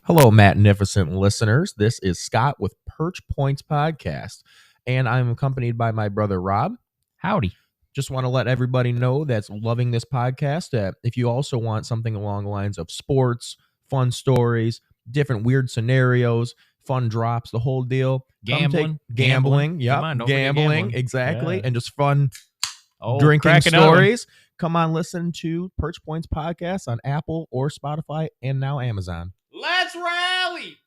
Hello, magnificent listeners. This is Scott with Perch Points Podcast, and I'm accompanied by my brother Rob. Howdy. Just want to let everybody know that's loving this podcast that if you also want something along the lines of sports, fun stories, different weird scenarios, fun drops, the whole deal, Gambling. yep, Come on, don't forget gambling, gambling. exactly, Yeah. and just fun Oh, drinking cracking open. stories. Come on, listen to Perch Points Podcast on Apple or Spotify and now Amazon. Let's rally!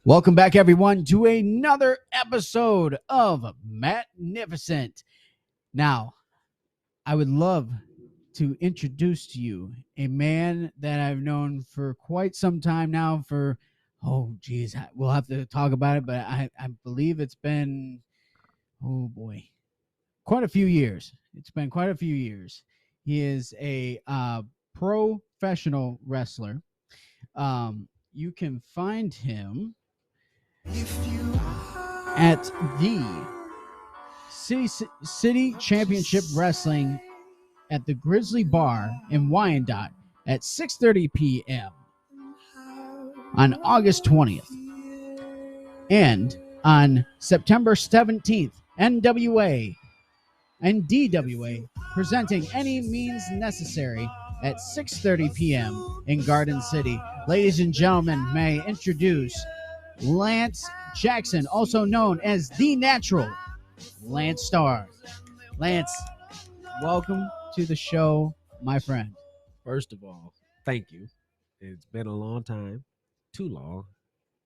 Welcome back, everyone, to another episode of Magnificent. Now, I would love to introduce to you a man that I've known for quite some time now. We'll have to talk about it, but I believe it's been, quite a few years. It's been quite a few years. He is a professional wrestler. You can find him at the City Championship Wrestling at the Grizzly Bar in Wyandotte at 6:30 p.m. on August 20th. And on September 17th, NWA and DWA presenting Any Means Necessary at 6:30 p.m. in Garden City. Ladies and gentlemen, may I introduce Lance Jackson, also known as The Natural, Lance Starr. Lance, welcome to the show, my friend. First of all, thank you. It's been a long time, too long,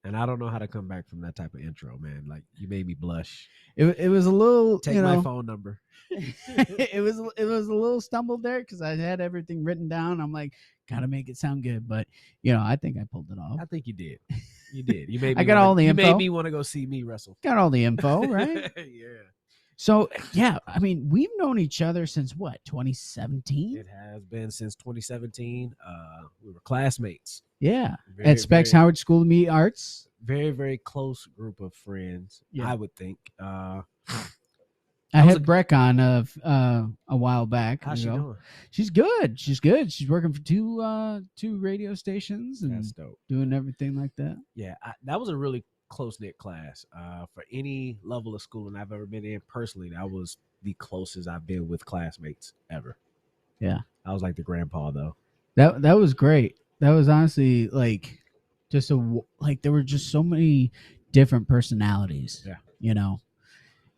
and I don't know how to come back from that type of intro, man. Like, you made me blush. It was a little, Take my phone number. it was a little stumbled there because I had everything written down. I'm like, gotta make it sound good, but I think I pulled it off. I think you did. You did. You made me I got all the info. You made me want to go see me wrestle. Got all the info, right? Yeah. So, yeah, I mean, we've known each other since what, 2017? It has been since 2017. We were classmates. Yeah. At Specs Howard School of Media Arts. Very, very close group of friends, Yeah. I would think. I had Breck on a while back. How's she doing? She's good. She's working for two radio stations and That's dope. doing everything like that. Yeah, that was a really close-knit class. For any level of schooling I've ever been in personally, that was the closest I've been with classmates ever. Yeah. I was like the grandpa, though. That was great. That was honestly like there were just so many different personalities. Yeah.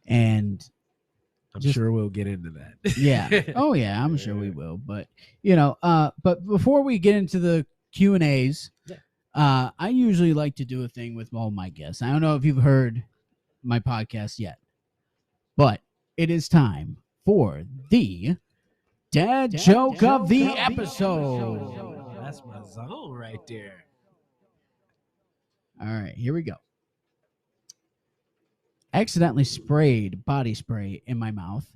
And I'm sure we'll get into that. Yeah. Oh yeah, I'm sure we will. But but before we get into the Q&As, I usually like to do a thing with all my guests. I don't know if you've heard my podcast yet, but it is time for the Dad Joke of the Episode. That's my zone right there. All right, here we go. Accidentally sprayed body spray in my mouth.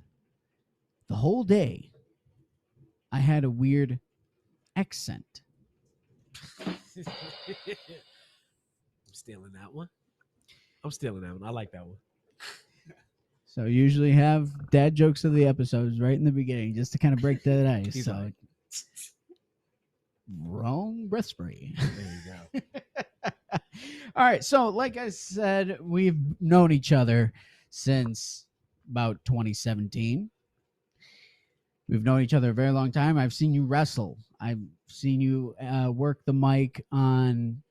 The whole day, I had a weird accent. I'm stealing that one. I like that one. So usually have dad jokes of the episodes right in the beginning just to kind of break that ice. He's So like, wrong breath spray. there you go. All right. So like I said, we've known each other since about 2017. We've known each other a very long time. I've seen you wrestle. I've seen you work the mic on,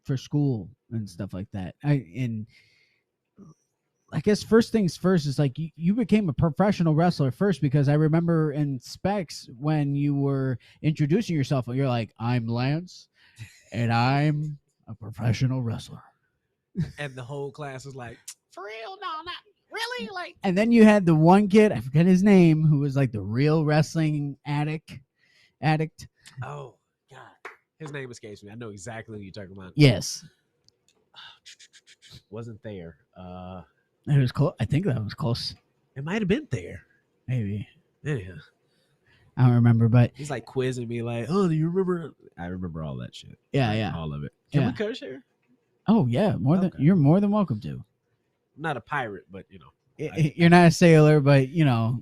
for school and stuff like that. I guess first things first is like you became a professional wrestler first, because I remember in Specs when you were introducing yourself, you're like, I'm Lance and I'm a professional wrestler. And the whole class was like, for real? No, not really. Like, And then you had the one kid, I forget his name, who was like the real wrestling addict. oh God, his name escapes me. I know exactly who you're talking about. Yes. Wasn't there? It was close. I think that was close. It might have been there. Maybe. Yeah. I don't remember, but He's like quizzing me, like, "Oh, do you remember?" I remember all that shit. yeah, Like, yeah. all of it. Can Yeah. we curse here? Oh yeah, Okay. you're more than welcome to. I'm not a pirate, but You're not a sailor, but you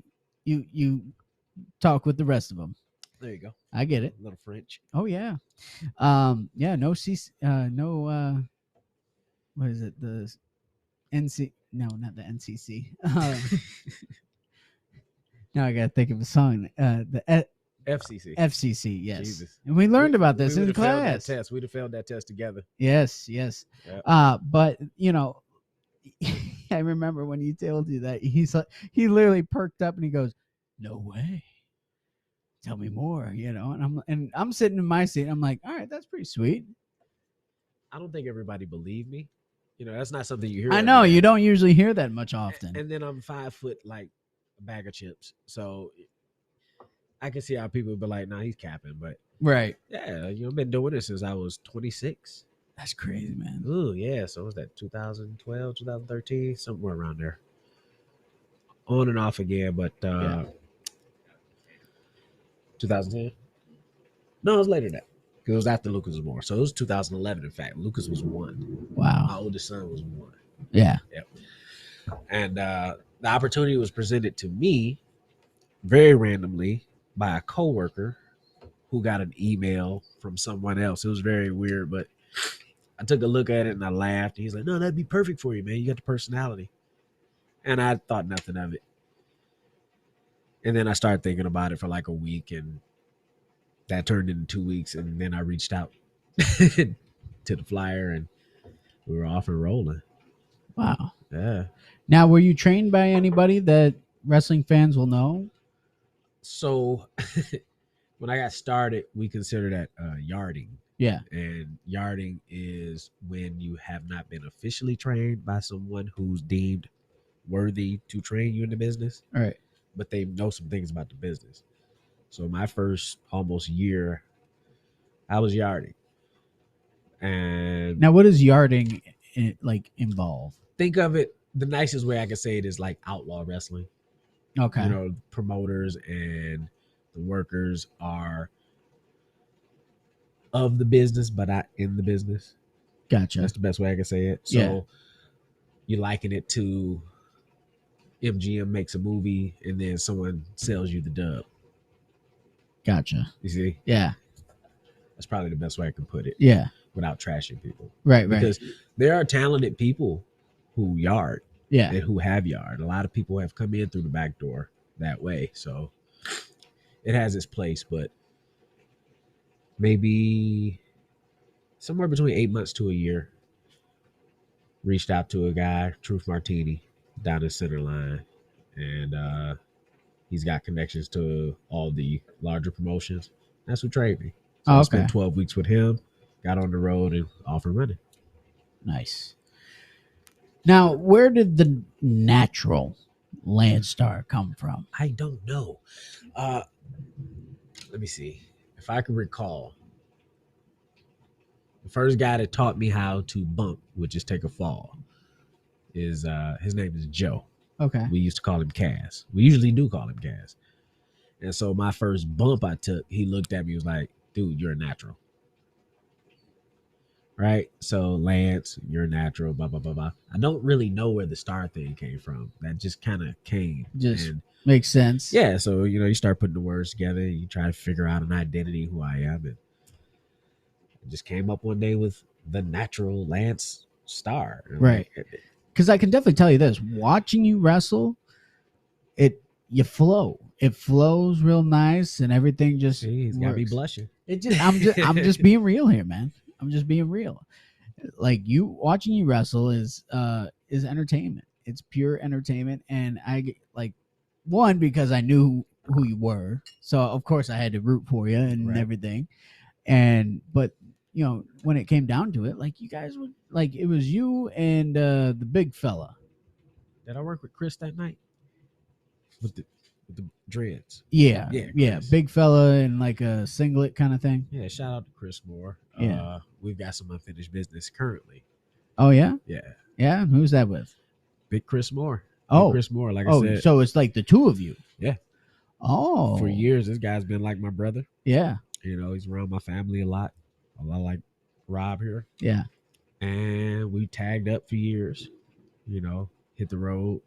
talk with the rest of them. there you go. I get it. A little French. Oh yeah, no what is it? The NC? No, not the NCC. Now I gotta think of a song. The FCC. FCC. Yes, Jesus. and we learned about this we in would've failed that class. test. We'd have failed that test together. Yes. Yep. But I remember when he told you that he literally perked up and he goes, "No way, tell me more," and I'm sitting in my seat. I'm like, all right, that's pretty sweet. I don't think everybody believed me. That's not something you hear. I every know day. you don't usually hear that much often. And then I'm 5 foot like a bag of chips, so I can see how people would be like, "Nah, he's capping." But Right. yeah, I've been doing this since I was 26. That's crazy, man. Ooh, yeah. So was that 2012, 2013, somewhere around there. On and off again, but Yeah. 2010. No, it was later than that. 'Cause it was after Lucas was born. So it was 2011. In fact, Lucas was 1. My Wow. oldest son was 1. Yeah. And the opportunity was presented to me very randomly by a coworker who got an email from someone else. It was very weird, but I took a look at it and I laughed. He's like, "No, that'd be perfect for you, man. You got the personality." And I thought nothing of it. And then I started thinking about it for like a week, and that turned into 2 weeks. And then I reached out to the flyer, and we were off and rolling. Wow. Yeah. Now, were you trained by anybody that wrestling fans will know? So when I got started, we consider that yarding. Yeah. And yarding is when you have not been officially trained by someone who's deemed worthy to train you in the business, All right. but they know some things about the business. So my first almost year, I was yarding. And Now, what does yarding involve? think of it, the nicest way I can say it is like outlaw wrestling. Okay. Promoters and the workers are of the business, but not in the business. Gotcha. That's the best way I can say it. So Yeah. you liken it to MGM makes a movie and then someone sells you the dub. Gotcha. You see? Yeah. That's probably the best way I can put it Yeah. without trashing people. Right. Because there are talented people who yard Yeah. and who have yard. A lot of people have come in through the back door that way. So it has its place, but maybe somewhere between 8 months to a year, reached out to a guy, Truth Martini, down in Centerline. And he's got connections to all the larger promotions. That's who trained me. So Oh, I okay. spent 12 weeks with him, got on the road and off and running. Nice. Now, where did the natural Landstar come from? I don't know. Let me see. If I can recall, the first guy that taught me how to bump, which is take a fall, is his name is Joe. Okay. We used to call him Cass. We usually do call him Cass. And so my first bump I took, he looked at me, was like, "Dude, you're a natural." Right? So Lance, you're a natural, blah, blah, blah, blah. I don't really know where the star thing came from. That just kind of came. Just And makes sense. yeah, so you start putting the words together, you try to figure out an identity, who I am, and I just came up one day with the natural Lance Star. And Right. like, Because I can definitely tell you this: watching you wrestle, you flow. It flows real nice, and everything just see, he's got me works. blushing. I'm just being real here, man. I'm just being real. Like watching you wrestle is entertainment. It's pure entertainment, and like one because I knew who you were, so of course I had to root for you and Right. everything. But when it came down to it, like you guys would like it was you and the big fella. Did I work with Chris that night? With the dreads. Yeah, Yeah, Chris. big fella in like a singlet kind of thing. Yeah, shout out to Chris Moore. Yeah. We've got some unfinished business currently. Oh yeah, Yeah. Who's that with? Big Chris Moore. Oh. Big Chris Moore, like I Oh, said. so it's like the two of you. Yeah. Oh, For years, this guy's been like my brother. Yeah, He's around my family a lot like Rob here. yeah. And we tagged up for years, hit the road.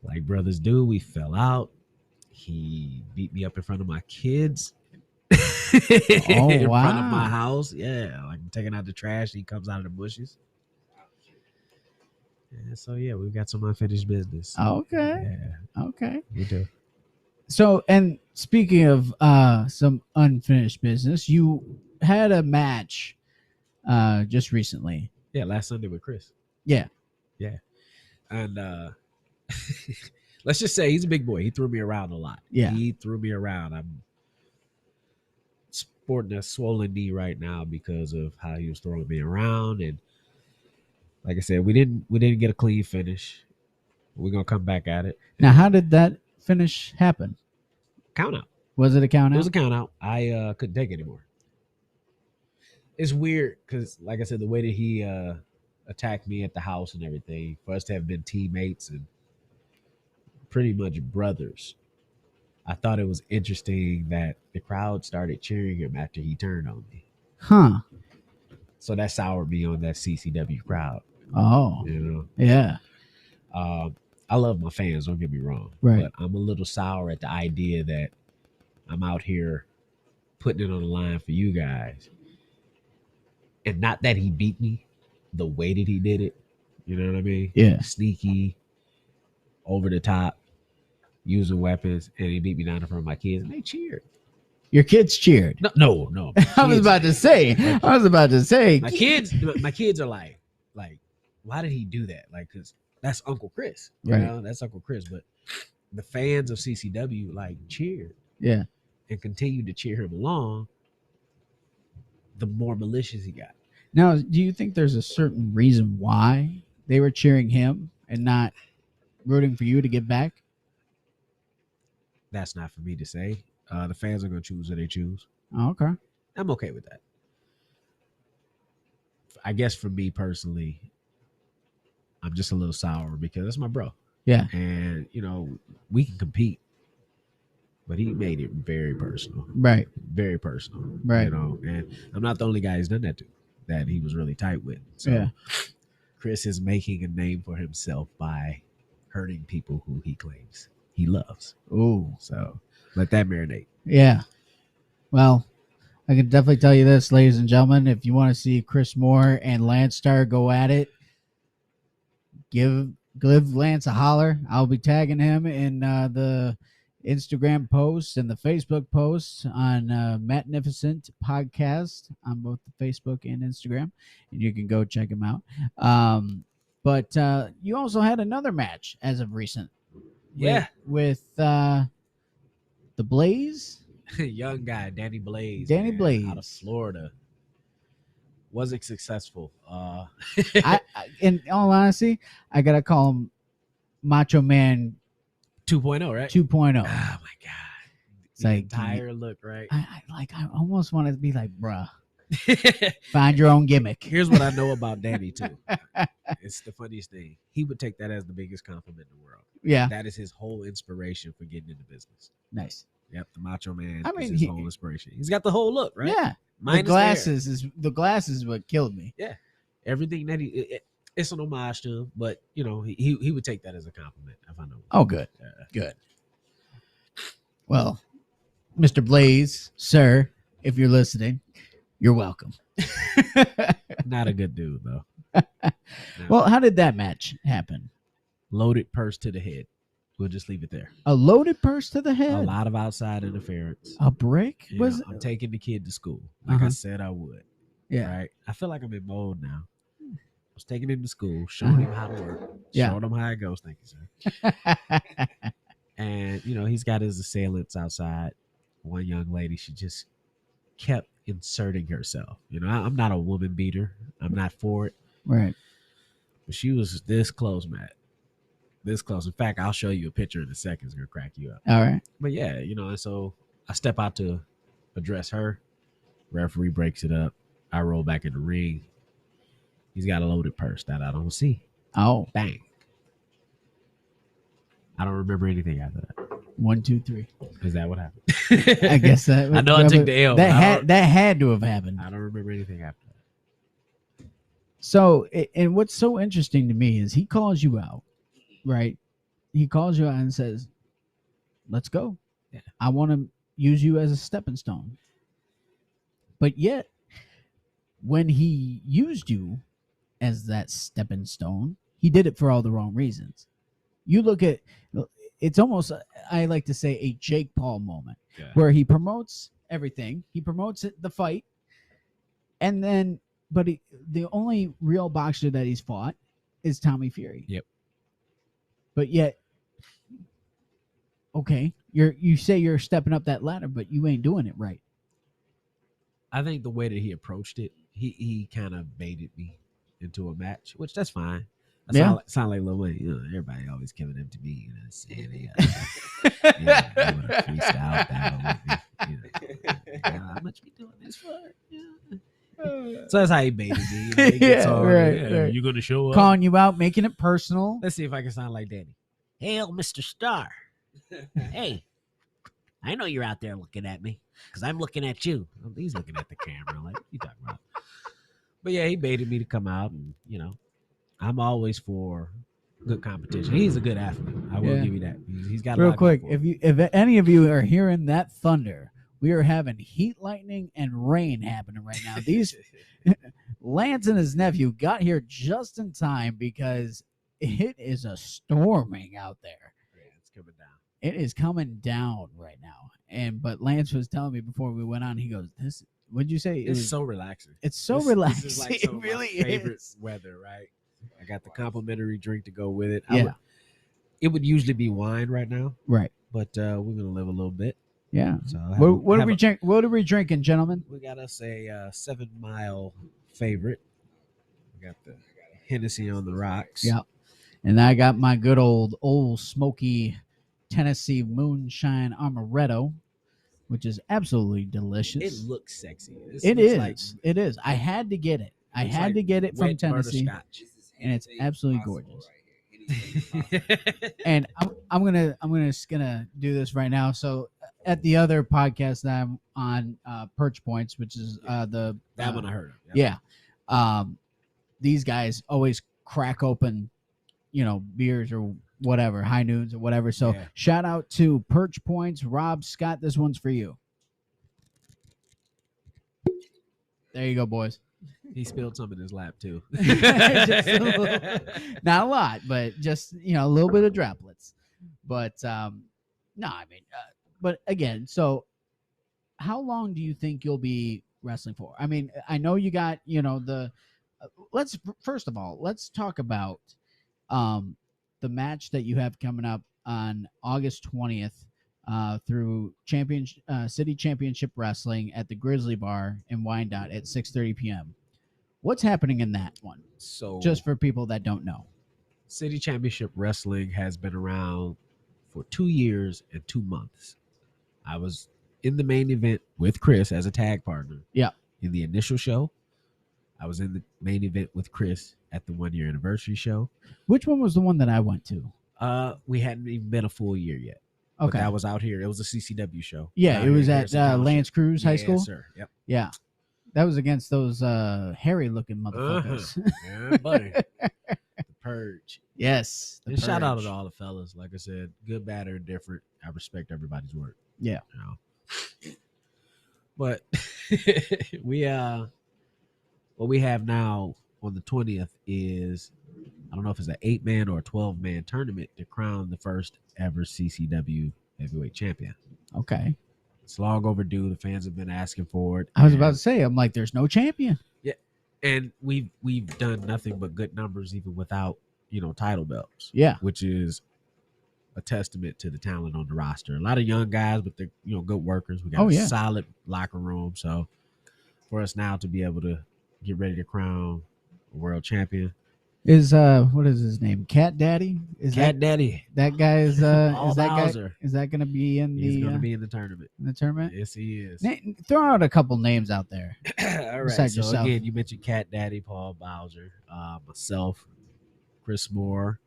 Like brothers do, we fell out. He beat me up in front of my kids. In front of wow. my house. Yeah, like I'm taking out the trash. He comes out of the bushes. And so, yeah, we've got some unfinished business. Okay, Yeah, okay. we do. So, and speaking of some unfinished business, you had a match just recently. Yeah, last Sunday with Chris. Yeah. And let's just say he's a big boy. He threw me around a lot. Yeah. He threw me around. I'm sporting a swollen knee right now because of how he was throwing me around. And like I said, we didn't get a clean finish. We're gonna come back at it. Now, how did that finish happen? Count out. Was it a count It out? was a count out. I couldn't take it anymore. It's weird because, like I said, the way that he attacked me at the house and everything, for us to have been teammates and pretty much brothers, I thought it was interesting that the crowd started cheering him after he turned on me. Huh. So that soured me on that CCW crowd. Oh, yeah. I love my fans, don't get me wrong. Right. But I'm a little sour at the idea that I'm out here putting it on the line for you guys. And not that he beat me, the way that he did it. You know what I mean? Yeah. Sneaky, over the top, using weapons, and he beat me down in front of my kids, and they cheered. Your kids cheered. No. I was about to say. My kids are like, why did he do that? Like, because that's Uncle Chris. Right. That's Uncle Chris. But the fans of CCW cheered Yeah. and continued to cheer him along. The more malicious he got. Now, do you think there's a certain reason why they were cheering him and not rooting for you to get back? That's not for me to say. The fans are going to choose who they choose. Oh, okay. I'm okay with that. I guess for me personally, I'm just a little sour because that's my bro. Yeah. And, we can compete. But he made it very personal. Right. Very personal. Right. And I'm not the only guy he's done that to, that he was really tight with. So Yeah. Chris is making a name for himself by hurting people who he claims he loves. Ooh. So let that marinate. Yeah. Well, I can definitely tell you this, ladies and gentlemen. If you want to see Chris Moore and Lance Starr go at it, give Lance a holler. I'll be tagging him in the Instagram posts and the Facebook posts on Magnificent Podcast on both the Facebook and Instagram, and you can go check him out. But you also had another match as of recent. With the Blaze. Young guy, Danny Blaze. Danny man, Blaze. out of Florida. Wasn't successful. I, in all honesty, I gotta call him Macho Man 2.0, right? 2.0. Oh my god. It's The like, entire look, right? I almost want to be like, bruh, find your own gimmick. Here's what I know about Danny too. It's the funniest thing. He would take that as the biggest compliment in the world. Yeah, That is his whole inspiration for getting into business. nice. Yep, the Macho Man I mean, is his whole inspiration. He's got the whole look, right? Yeah, Minus the glasses is what killed me. hair. Everything that it's an homage to him, but he would take that as a compliment if I know. Oh, good, good. Well, Mr. Blaze, sir, if you're listening, you're welcome. Not a good dude though. Well, how did that match happen? Loaded purse to the head. We'll just leave it there. A loaded purse to the A head? lot of outside interference. A brick? You Was know, I'm taking the kid to school, like Uh-huh. I said I would. Yeah. Right. I feel like I'm in mode now. was taking him to school, showing him how to work, Yeah. showing him how it goes. Thank you, sir. And he's got his assailants outside. One young lady, she just kept inserting herself. I'm not a woman beater. I'm not for it. Right. But she was this close, Matt. This close. In fact, I'll show you a picture in a second. It's gonna crack you up. All right. But yeah, and so I step out to address her. Referee breaks it up. I roll back in the ring. He's got a loaded purse that I don't see. Oh, Bang. I don't remember anything after that. 1, 2, 3. Is that what happened? I guess that. I know I took the L. That but I had to have happened. don't remember anything after that. So, and what's so interesting to me is he calls you out, right? He calls you out and says, "Let's go. Yeah. I want to use you as a stepping stone." But yet, when he used you as that stepping stone, he did it for all the wrong reasons. You look at it's almost, I like to say, a Jake Paul moment Yeah. where he promotes everything. He promotes the fight, and then, but the only real boxer that he's fought is Tommy Fury. Yep. But yet, okay, you say you're stepping up that ladder, but you ain't doing it right. I think the way that he approached it, he kind of baited me into a match, which that's fine. I Yeah. sound like Lil Wayne. Everybody always giving them to me. Saying they doing a freestyle battle with me. How much we doing this for? Yeah. So that's how he baited me. He gets Yeah, on, right. You're gonna show up. Calling you out, making it personal. Let's see if I can sound like Danny. Hail, Mr. Star. Hey, I know you're out there looking at me because I'm looking at you. Well, he's looking at the camera. Like, what you talking about? But yeah, he baited me to come out, and I'm always for good competition. He's a good athlete. I will Yeah. give you that. He's got a Real lot going quick, for him. if any of you are hearing that thunder, we are having heat, lightning, and rain happening right now. These Lance and his nephew got here just in time because it is a storming out there. Yeah, it's coming down. It is coming down right now. But Lance was telling me before we went on, he goes, "This, what'd you say? It's so relaxing. It's so This relaxing. is like It some of really my favorite is. weather, right? I got the complimentary drink to go with it. Yeah. It would usually be wine right now, Right. but we're gonna live a little bit. Yeah. So What are we drink? What are we drinking, gentlemen? We got us a 7 Mile favorite. We got the Hennessy on the rocks. Yeah. And I got my good old smoky Tennessee moonshine amaretto, which is absolutely delicious. It looks sexy. It looks is. like- it is. I had to get it. I looks had like to get it from wet Tennessee, butterscotch. and it's absolutely gorgeous. And I'm just gonna do this right now. So at the other podcast that I'm on, Perch Points, which is the That one I heard of. yeah. These guys always crack open, beers or whatever, high noons or whatever. So Yeah. shout out to Perch Points, Rob, Scott. This one's for you. There you go, boys. He spilled some in his lap too. Just a little. Not a lot, but just a little bit of droplets. But no, I mean, but again, so how long do you think you'll be wrestling for? I mean, I know you got the. Let's first of all let's talk about the match that you have coming up on August 20th through City Championship Wrestling at the Grizzly Bar in Wyandotte at 6:30 p.m. What's happening in that one? So Just for people that don't know. City Championship Wrestling has been around for 2 years and 2 months. I was in the main event with Chris as a tag partner. Yeah. In the initial show, I was in the main event with Chris at the 1-year anniversary show. Which one was the one that I went to? We hadn't even been a full year yet. But Okay. that was out here. It was a CCW show. Yeah, Out it here was in at Harrison Township. Lance Cruz High School. Yes, sir. Yep. Yeah. That was against those hairy looking motherfuckers. Yeah, buddy. The Purge. Yes. the And shout out Purge. to all the fellas. Like I said, good, bad, or indifferent. I respect everybody's work. Yeah. But what we have now on the 20th is, I don't know if it's an 8-man or a 12-man tournament to crown the first ever CCW heavyweight champion. Okay. It's long overdue. The fans have been asking for it. I was about to say, I'm like, there's no champion. And we've done nothing but good numbers even without, title belts. Yeah. Which is a testament to the talent on the roster. A lot of young guys, but they're good workers. We got a solid locker room. So for us now to be able to get ready to crown a world champion. Is what is his name? Cat Daddy? Is Cat Daddy. that guy is Paul that guy Bowser. is that gonna be in He's the going to be in the tournament. Yes, he is. Throw out a couple names out there. All right. Besides So yourself. again, you mentioned Cat Daddy, Paul Bowser, myself, Chris Moore.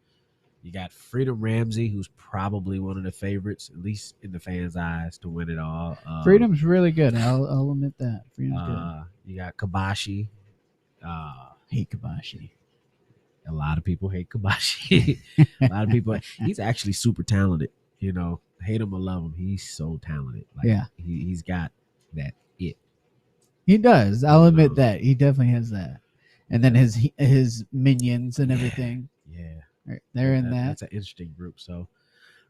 You got Freedom Ramsey, who's probably one of the favorites, at least in the fans' eyes, to win it all. Freedom's really good. I'll admit that. Freedom's good. You got Kabashi. Hate Kabashi. A lot of people hate Kabashi. A lot of people. He's actually super talented. Hate him or love him, he's so talented. He's got that it. He does. I'll admit that. He definitely has that. And then his minions and everything. Yeah. They're in that. That's an interesting group. So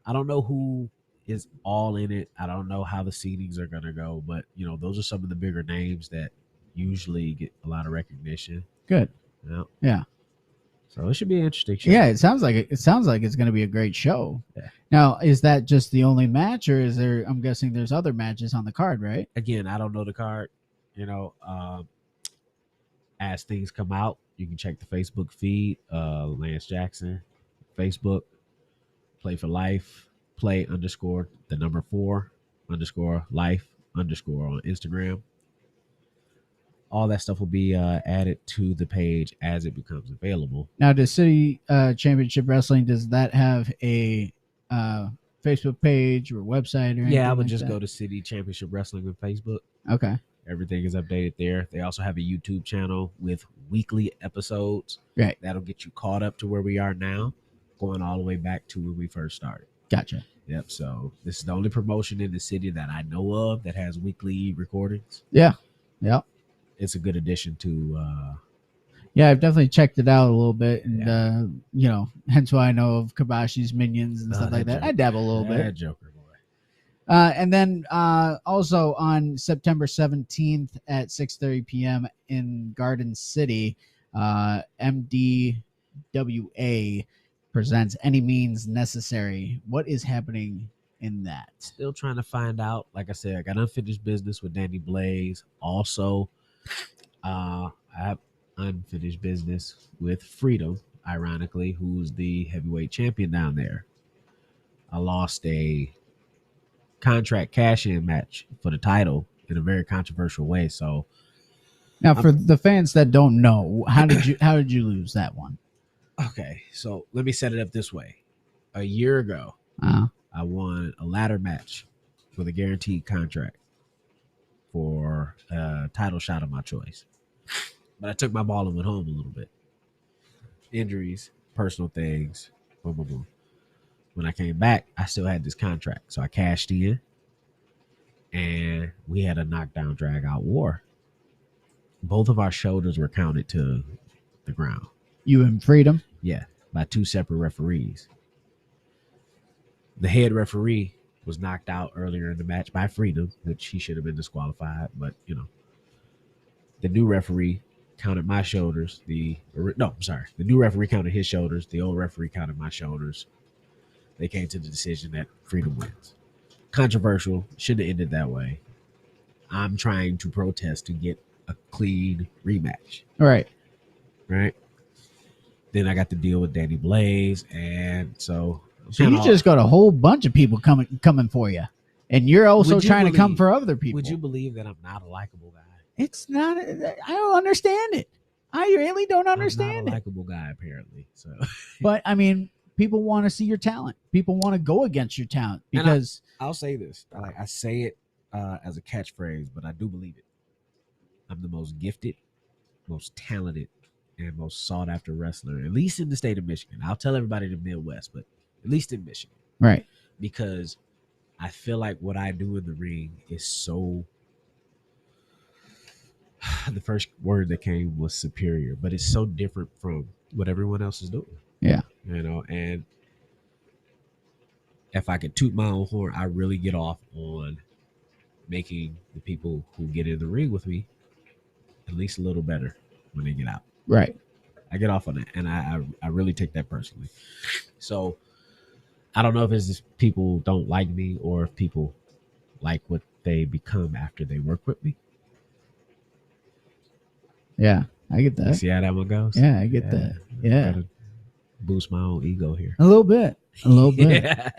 I don't know who is all in it. I don't know how the seedings are gonna go, but those are some of the bigger names that usually get a lot of recognition. Good. Yeah. So it should be an interesting show. Yeah, it sounds like it's going to be a great show. Yeah. Now, is that just the only match, or is there? I'm guessing there's other matches on the card, right? Again, I don't know the card. As things come out, you can check the Facebook feed. Lance Jackson, Facebook, Play for Life, play_4_life_ on Instagram. All that stuff will be added to the page as it becomes available. Now, does City Championship Wrestling, does that have a Facebook page or website or anything? Yeah, I would like just that? go to City Championship Wrestling on Facebook. Okay. Everything is updated there. They also have a YouTube channel with weekly episodes. Right. That'll get you caught up to where we are now, going all the way back to when we first started. Gotcha. Yep. So this is the only promotion in the city that I know of that has weekly recordings. Yeah. Yep. It's a good addition to. Yeah, I've definitely checked it out a little bit, and hence why I know of Kabashi's minions and stuff like that. I dabble a little bit. Joker boy. And then also on September 17th at 6:30 p.m. in Garden City, MDWA presents Any Means Necessary. What is happening in that? Still trying to find out. Like I said, I got unfinished business with Danny Blaze. Also, I have unfinished business with Freedom, ironically, who's the heavyweight champion down there. I lost a contract cash-in match for the title in a very controversial way. So now, for the fans that don't know, how did you lose that one? Okay, so let me set it up this way. A year ago, I won a ladder match for the guaranteed contract for a title shot of my choice. But I took my ball and went home a little bit. Injuries, personal things, boom, boom, boom. When I came back, I still had this contract. So I cashed in, and we had a knockdown, drag-out war. Both of our shoulders were counted to the ground. You and Freedom? Yeah, by two separate referees. The head referee was knocked out earlier in the match by Freedom, which he should have been disqualified. But, the new referee counted my shoulders. The new referee counted his shoulders. The old referee counted my shoulders. They came to the decision that Freedom wins. Controversial. Shouldn't have ended that way. I'm trying to protest to get a clean rematch. All right. Right? Then I got to deal with Danny Blaze, and so you just got a whole bunch of people coming for you, and you're also trying to come for other people. Would you believe that I'm not a likable guy? It's not. I don't understand it. I really don't understand I'm not a likable guy, apparently. So, but I mean, people want to see your talent. People want to go against your talent because I'll say this. I say it as a catchphrase, but I do believe it. I'm the most gifted, most talented, and most sought after wrestler, at least in the state of Michigan. I'll tell everybody in the Midwest, but at least in Michigan. Right. Because I feel like what I do in the ring is so the first word that came was superior, but it's so different from what everyone else is doing. Yeah. And if I could toot my own horn, I really get off on making the people who get in the ring with me at least a little better. when they get out. Right. I get off on it, and I really take that personally. So I don't know if it's just people don't like me or if people like what they become after they work with me. Yeah, I get You that. see how that one goes? Yeah, I get that. Yeah, Gotta boost my own ego here. a little bit. A little bit. Yeah.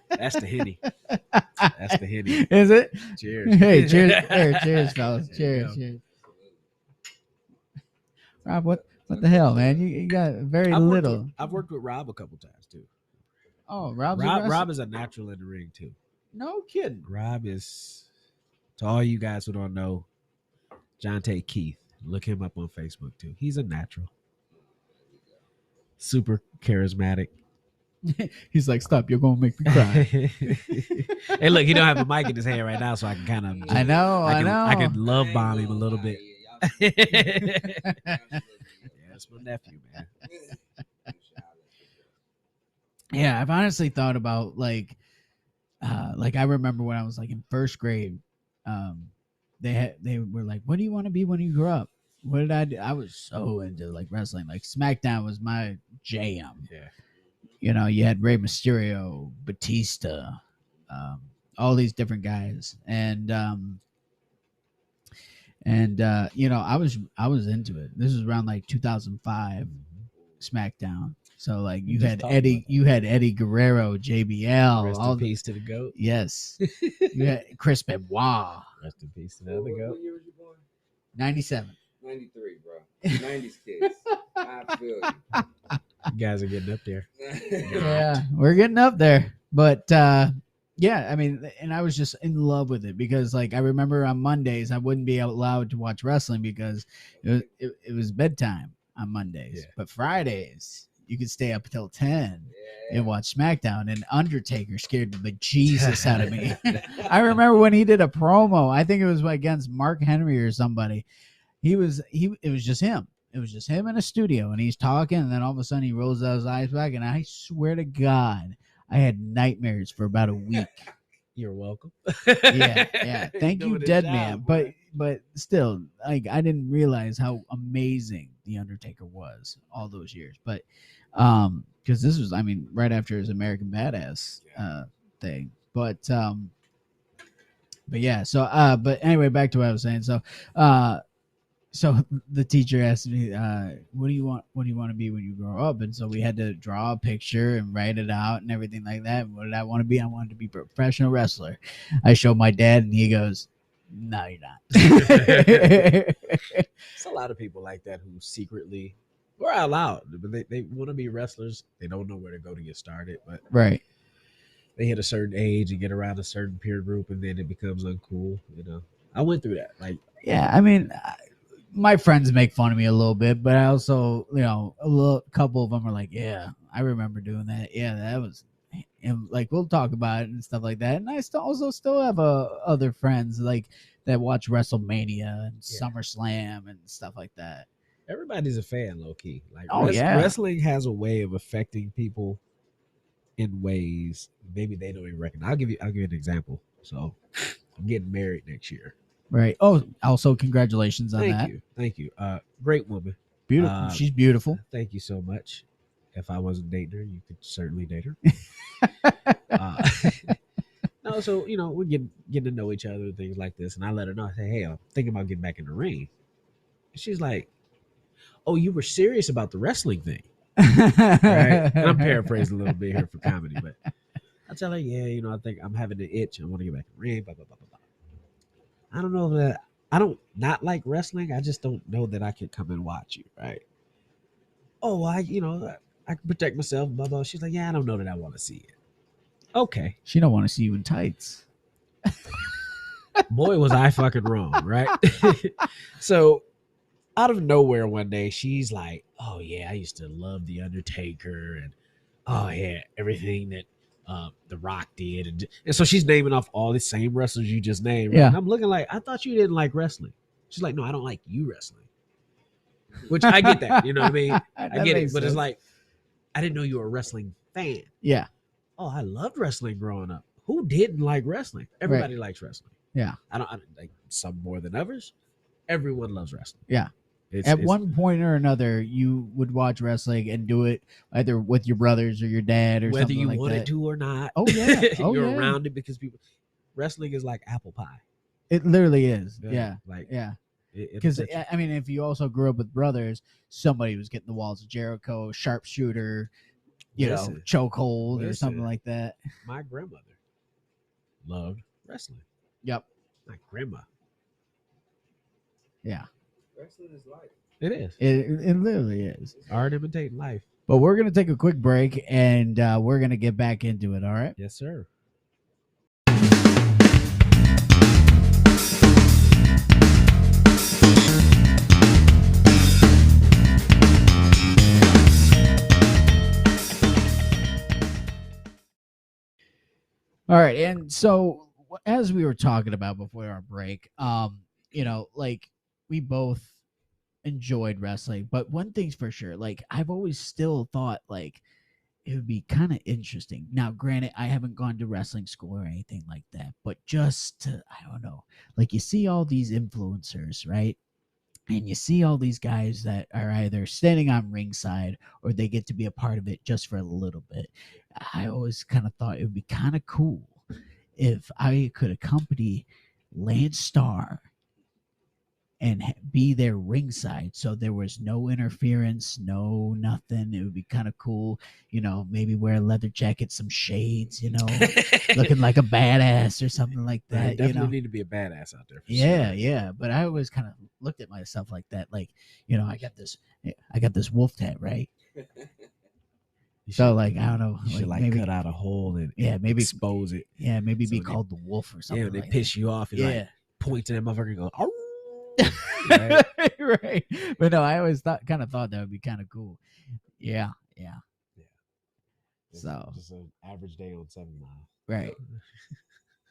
That's the Henny. That's the Henny. Is it? Cheers. Hey, cheers. Hey, cheers, fellas. There you Cheers, go. cheers. Rob, what the hell, man? You got very little. I've worked with Rob a couple times too. Oh, Rob's a Rob wrestler? is a natural in the ring too. No kidding. Rob is, to all you guys who don't know, John Tate Keith. Look him up on Facebook too. He's a natural. Super charismatic. He's like, stop, you're gonna make me cry. Hey, look, he don't have a mic in his hand right now, so I can kind of. I know, I know. I can love bomb him a little bit. Yeah, that's my nephew, man. Yeah, I've honestly thought about like I remember when I was like in first grade, they were like, what do you want to be when you grow up? What did I do? I was so into like wrestling. Like SmackDown was my jam. Yeah. You know, you had Rey Mysterio, Batista, all these different guys, and you know, I was into it. This was around like 2005 SmackDown. So like you had Eddie Guerrero, JBL, Rest all in peace to the GOAT. yes, you had Chris Benoit, Rest in peace to the other GOAT. What year was you born? 97. 93, bro. 90s kids. I feel you. You guys are getting up there. Yeah, we're getting up there, but yeah, I mean, and I was just in love with it because like I remember on Mondays I wouldn't be allowed to watch wrestling because it was bedtime on Mondays, Yeah. but Fridays you could stay up until 10 and watch SmackDown, and Undertaker scared the bejesus out of me. I remember when he did a promo, I think it was against Mark Henry or somebody. It was just him. It was just him in a studio, and he's talking, and then all of a sudden he rolls out his eyes back, and I swear to God, I had nightmares for about a week. You're welcome. Yeah. Thank you, Doing his Dead job, Man. boy. But still, like I didn't realize how amazing the Undertaker was all those years. But because this was, I mean, right after his American Badass thing. But yeah. So but anyway, back to what I was saying. So the teacher asked me, what do you want to be when you grow up? And so we had to draw a picture and write it out and everything like that. And what did I want to be? I wanted to be a professional wrestler. I showed my dad, and he goes, no, you're not. It's a lot of people like that who secretly or out loud, but they want to be wrestlers. They don't know where to go to get started, but Right. they hit a certain age and get around a certain peer group, and then it becomes uncool. You know, I went through that. Like, Yeah, I mean, my friends make fun of me a little bit, but I also, you know, a couple of them are like, yeah, I remember doing that. Yeah, that was, and like we'll talk about it and stuff like that. And I still have other friends like that watch WrestleMania and SummerSlam and stuff like that. everybody's a fan, low key. Like, Yeah. wrestling has a way of affecting people in ways maybe they don't even recognize. I'll give you an example. So, I'm getting married next year. Right. Oh, also congratulations on that. Thank you. Great woman. Beautiful. She's beautiful. Thank you so much. If I wasn't dating her, you could certainly date her. No, so you know, we're getting to know each other and things like this, and I let her know. I say, hey, I'm thinking about getting back in the ring. And she's like, oh, you were serious about the wrestling thing, right? And I'm paraphrasing a little bit here for comedy, but I tell her, yeah, you know, I think I'm having an itch. I want to get back in the ring. Blah blah blah blah blah. I don't know that I don't not like wrestling. I just don't know that I could come and watch you, right? Oh, I can protect myself. Blah blah. She's like, yeah, I don't know that I want to see it. Okay. She don't want to see you in tights. Boy, was I fucking wrong, right? So, out of nowhere one day, she's like, oh, yeah, I used to love The Undertaker. And, oh, yeah, everything that The Rock did. And so she's naming off all the same wrestlers you just named. Right? Yeah. And I'm looking like, I thought you didn't like wrestling. She's like, no, I don't like you wrestling. Which I get that. You know what I mean? I get it. But it's like, I didn't know you were a wrestling fan. Yeah. Oh, I loved wrestling growing up. Who didn't like wrestling? Everybody likes wrestling. Yeah. I don't like some more than others. Everyone loves wrestling. Yeah. At one point or another, you would watch wrestling and do it either with your brothers or your dad or whether something you like wanted that. to or not. Oh, yeah. Oh, you're yeah. around it because people. Wrestling is like apple pie. It literally is. Yeah. Like Yeah. it'll Because touch you. I mean, if you also grew up with brothers, somebody was getting the walls of Jericho, sharpshooter, Listen, chokehold or something listen. like that. My grandmother loved wrestling. Yep. My grandma. Yeah. Wrestling is life. It is It literally is. art imitating life. But we're gonna take a quick break and we're gonna get back into it. All right. Yes, sir. All right, and so as we were talking about before our break, like we both enjoyed wrestling, but one thing's for sure, like I've always still thought like it would be kind of interesting. Now, granted, I haven't gone to wrestling school or anything like that, but just to, I don't know, like you see all these influencers, right? And you see all these guys that are either standing on ringside or they get to be a part of it just for a little bit. I always kind of thought it would be kind of cool if I could accompany Lance Starr and be there ringside, so there was no interference, no nothing. It would be kind of cool, maybe wear a leather jacket, some shades, looking like a badass or something like I that. definitely need to be a badass out there. For Yeah, sure. yeah. But I always kind of looked at myself like that, like, I got this wolf tat, right? You So should- like I don't know, you should like maybe, cut out a hole and maybe expose it. maybe so be they- called the wolf or something. Yeah, they like piss you off and that. like point to that motherfucker and go, "Oh." Yeah, right. But no, I always thought that would be kind of cool. Yeah, yeah. So just an average day on 7 Mile. right.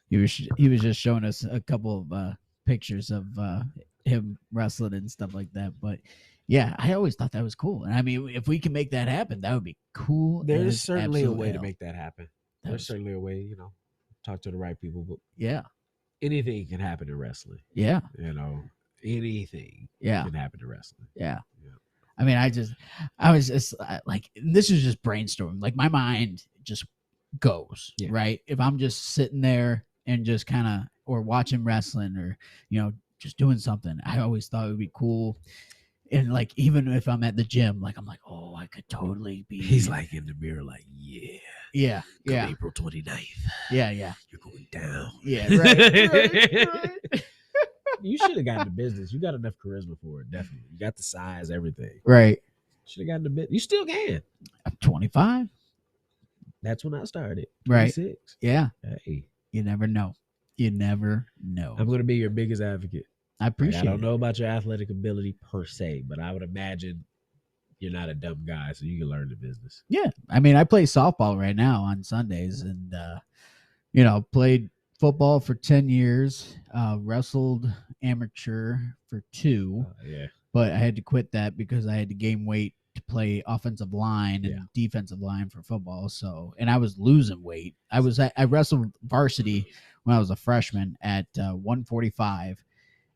He was just showing us a couple of pictures of him wrestling and stuff like that. But yeah, I always thought that was cool. And I mean, if we can make that happen, that would be cool. There's as certainly a absolute way to hell. make that happen. That There's was- certainly a way, talk to the right people. But Yeah, anything can happen in wrestling. yeah, Anything yeah, can happen in wrestling. yeah. Yeah. I mean, I was just like, this is just brainstorming. Like my mind just goes, Yeah. right? If I'm just sitting there and just kind of, or watching wrestling or, just doing something, I always thought it would be cool. And like, even if I'm at the gym, like, I'm like, oh, I could totally be. He's like in the mirror, like, yeah, yeah, come yeah, April 29th, yeah, yeah, you're going down. yeah, right. You should have gotten the business. You got enough charisma for it, definitely. You got the size, everything. Right. Should have gotten the bit. You still can. I'm 25. That's when I started. Right. 26. Yeah. Hey, You never know. You never know. I'm going to be your biggest advocate. I Like, appreciate I don't it. know about your athletic ability per se, but I would imagine you're not a dumb guy, so you can learn the business. Yeah. I mean, I play softball right now on Sundays and, played football for 10 years, wrestled amateur for 2, Yeah. but I had to quit that because I had to gain weight to play offensive line and Yeah. defensive line for football. So, and I was losing weight. I wrestled varsity when I was a freshman at 145.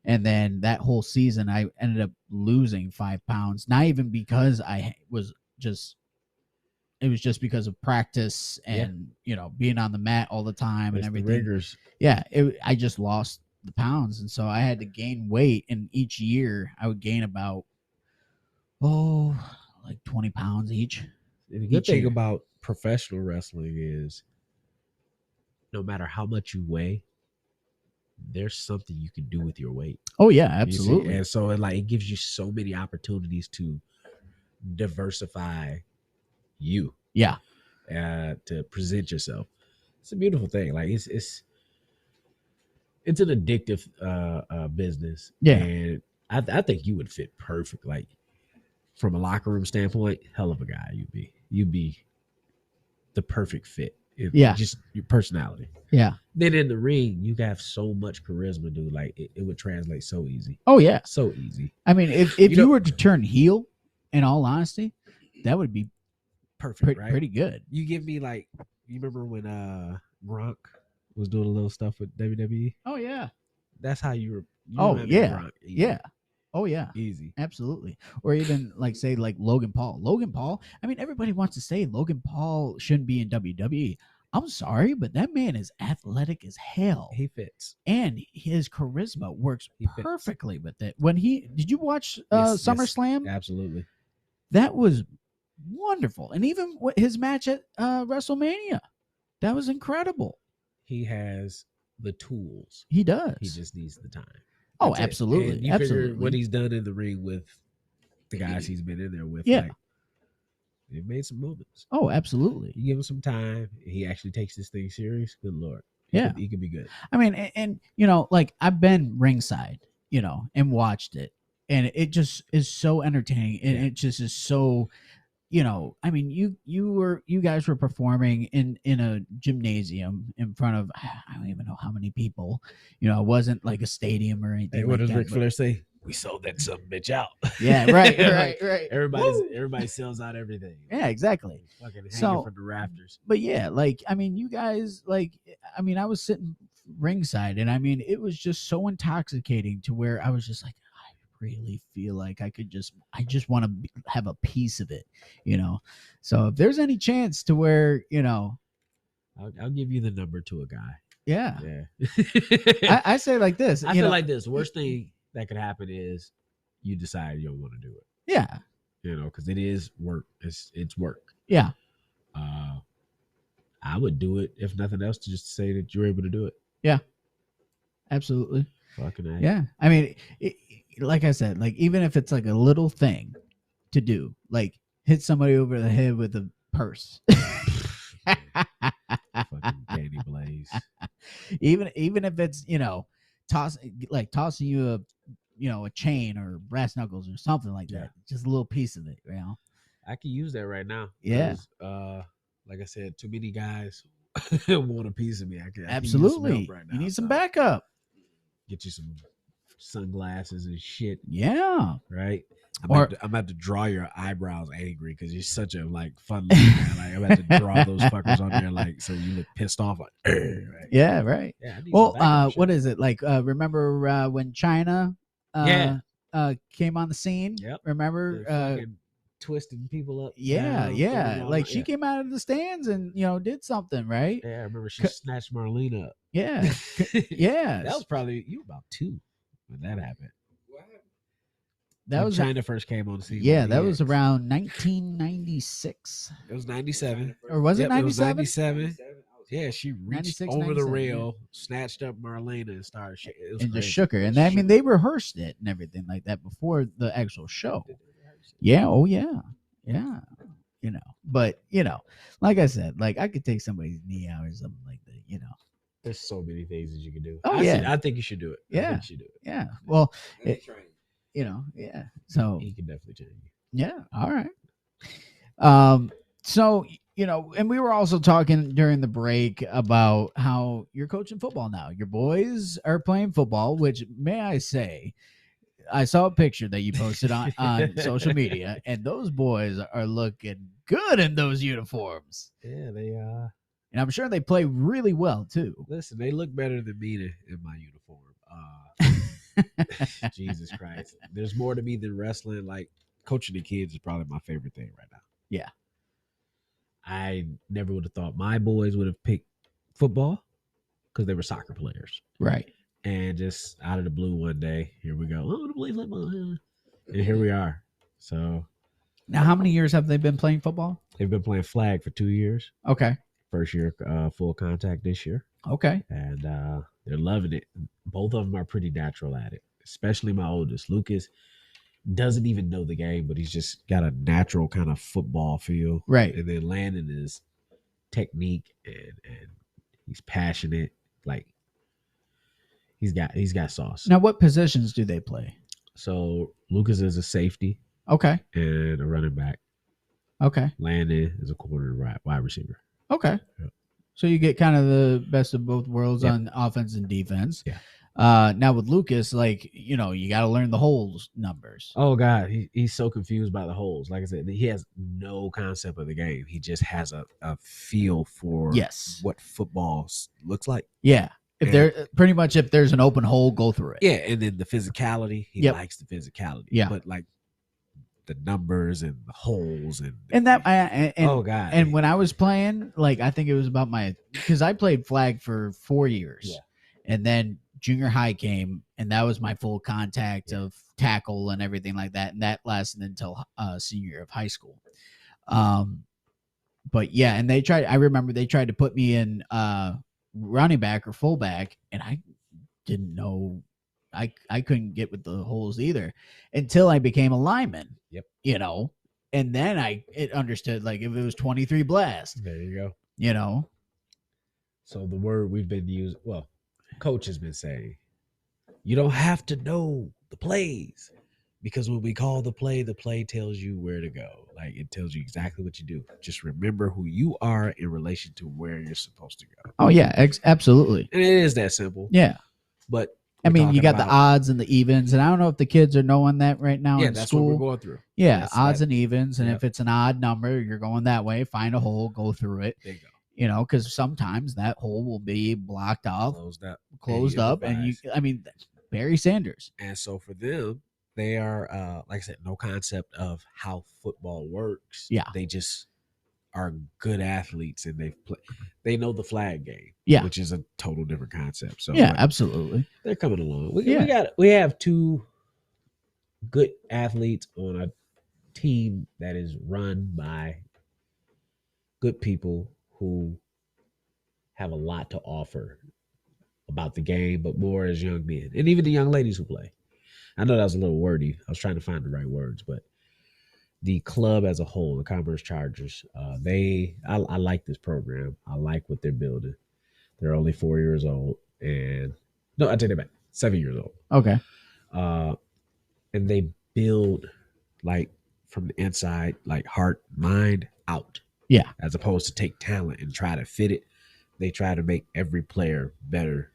And then that whole season, I ended up losing 5 pounds. Not even because it was just because of practice and being on the mat all the time and It's the everything. rigors. Yeah, I just lost the pounds, and so I had to gain weight. And each year, I would gain about like 20 pounds each. And the good Each thing year. about professional wrestling is no matter how much you weigh, there's something you can do with your weight. Oh yeah, You see? absolutely. And so it gives you so many opportunities to diversify you, Yeah, to present yourself. It's a beautiful thing. Like it's an addictive business. Yeah. And I think you would fit perfect. Like from a locker room standpoint, hell of a guy you'd be. You'd be the perfect fit. Yeah. Just your personality. yeah. Then in the ring, you have so much charisma, dude. Like it would translate so easy. Oh yeah. So easy. I mean, if You you, know- were to turn heel, in all honesty, that would be Perfect, right? pretty good. You give me like, you remember when Gronk was doing a little stuff with WWE? Oh yeah. That's how you were. Oh, remember yeah. Gronk. Yeah. Oh yeah. Easy. Absolutely. Or even like say like Logan Paul. Logan Paul, I mean, everybody wants to say Logan Paul shouldn't be in WWE. I'm sorry, but that man is athletic as hell. He fits. And his charisma works He fits. perfectly with it. When did you watch Yes, SummerSlam? Absolutely. That was wonderful. And even his match at WrestleMania, that was incredible. He has the tools. He does. He just needs the time. Oh, That's it. absolutely. And you figure Absolutely. what he's done in the ring with the guys he's been in there with. Yeah. Like, he made some movements. Oh, absolutely. You give him some time. He actually takes this thing serious. Good Lord. Yeah. He could be good. I mean, and you know, like I've been ringside, you know, and watched it, and it just is so entertaining, and it just is so, you know, I mean, you guys were performing in a gymnasium in front of I don't even know how many people, you know, it wasn't like a stadium or anything. Hey, what like does that, Ric but- Flair say? We sold that some bitch out. Yeah, right, right. Everybody sells out everything. Yeah, exactly. Fucking hanging So- from the rafters. But yeah, like I mean, you guys, like I mean, I was sitting ringside, and I mean, it was just so intoxicating to where I was just like, I really feel like I just want to have a piece of it, you know. So if there's any chance to where, you know, I'll give you the number to a guy. yeah, Yeah. I say like this, I you feel know, like this. Worst thing that could happen is you decide you don't want to do it. yeah, You know, because it is work. It's work. yeah, I would do it if nothing else to just say that you're able to do it. absolutely, Fucking A. yeah. I mean, like I said, like even if it's like a little thing to do, like hit somebody over the head with a purse. Fucking Danny Blaze. even if it's, you know, tossing you a chain or brass knuckles or something like Yeah. that, just a little piece of it, you know. I can use that right now. Yeah. 'cause, like I said, too many guys want a piece of me. I can use some Absolutely, help right now, you need some so backup. Get you some sunglasses and shit, Yeah, right? Or- I'm about to draw your eyebrows angry because you're such a like fun looking guy. Like I'm about to draw those fuckers on there, like so you look pissed off. Like, right? yeah, right. Yeah. I need Well, some backup what shit. is it like? Remember when China Yeah. came on the scene? Yep. Remember? They're fucking twisting people up. Yeah, down, yeah. throwing all Like the- she yeah. came out of the stands and, you know, did something, right? Yeah, I remember she Co- snatched Marlene up. Yeah, yeah. That was probably you were about 2 when that happened. What happened? that When was China first came on the scene. yeah, with that was DX. around 1996. It was 97. Or was it Yep, 97? 97. 97? I was Yeah, she reached 96, over the 97, rail, snatched up Marlena, and started shaking. It was And just crazy. shook her. And I mean, they rehearsed it and everything like that before the actual show. Did they rehearse it? Yeah. Oh, yeah. Yeah. You know, but, you know, like I said, like I could take somebody's knee out or something like that, you know. There's so many things that you can do. Oh, I yeah. I think you should do it. I Yeah. think you should do it. Yeah. Well, And they it- trained. you know, yeah. So, He can definitely change you. yeah. All right. So, you know, and we were also talking during the break about how you're coaching football now. Your boys are playing football, which may I say, I saw a picture that you posted on social media, and those boys are looking good in those uniforms. Yeah, they And I'm sure they play really well too. listen. They look better than me in my uniform. Jesus Christ, there's more to me than wrestling. Like coaching the kids is probably my favorite thing right now. Yeah. I never would have thought my boys would have picked football because they were soccer players. Right. And just out of the blue one day, here we go. Oh, I want to play football. And here we are. So Now, how many years have they been playing football? they've been playing flag for 2 years. Okay. First year full contact this year. Okay. And they're loving it. Both of them are pretty natural at it, especially my oldest. Lucas doesn't even know the game, but he's just got a natural kind of football feel. Right. And then Landon is technique and he's passionate. Like he's got sauce. Now, what positions do they play? So Lucas is a safety Okay. and a running back. Okay. Landon is a corner and wide receiver. Okay. Yep. So you get kind of the best of both worlds Yep. on offense and defense. Yeah. Now with Lucas, like, you know, you got to learn the holes numbers. Oh God, he's so confused by the holes. Like I said, he has no concept of the game. He just has a feel for Yes. what football looks like. Yeah. If And- there pretty much if there's an open hole, go through it. Yeah, and then the physicality, he Yep. likes the physicality. Yeah. But like the numbers and the holes and And oh god. and when I was playing, like I think it was about because I played flag for 4 years, Yeah. and then junior high came, and that was my full contact of tackle and everything like that, and that lasted until senior year of high school. But yeah, and I remember they tried to put me in running back or fullback, and I didn't know. I couldn't get with the holes either until I became a lineman. Yep. You know, and then it understood, like, if it was 23 blast, there you go. you know. So the word we've been using, well, coach has been saying, you don't have to know the plays, because when we call the play tells you where to go. Like, it tells you exactly what you do. Just remember who you are in relation to where you're supposed to go. Oh yeah, absolutely. And it is that simple. Yeah. But I we're mean, you talking got the about- odds and the evens, and I don't know if the kids are knowing that right now Yeah, in that's school. what we're going through. Yeah, That's odds that. and evens, and Yep. if it's an odd number, you're going that way. Find a hole, go through it. There you go. You know, because sometimes that hole will be blocked off, Closed up. and you. improvise. I mean, Barry Sanders. And so for them, they are, like I said, no concept of how football works. Yeah. They just are good athletes, and they know the flag game. Yeah. Which is a total different concept. So Yeah, like, absolutely. they're coming along. Yeah. We have two good athletes on a team that is run by good people who have a lot to offer about the game, but more as young men, and even the young ladies who play. I know that was a little wordy. I was trying to find the right words, but the club as a whole, the Commerce Chargers, I like this program. I like what they're building. They're only 4 years old, and no, I take it back, 7 years old. Okay. And they build like from the inside, like heart, mind out. Yeah. As opposed to take talent and try to fit it. They try to make every player better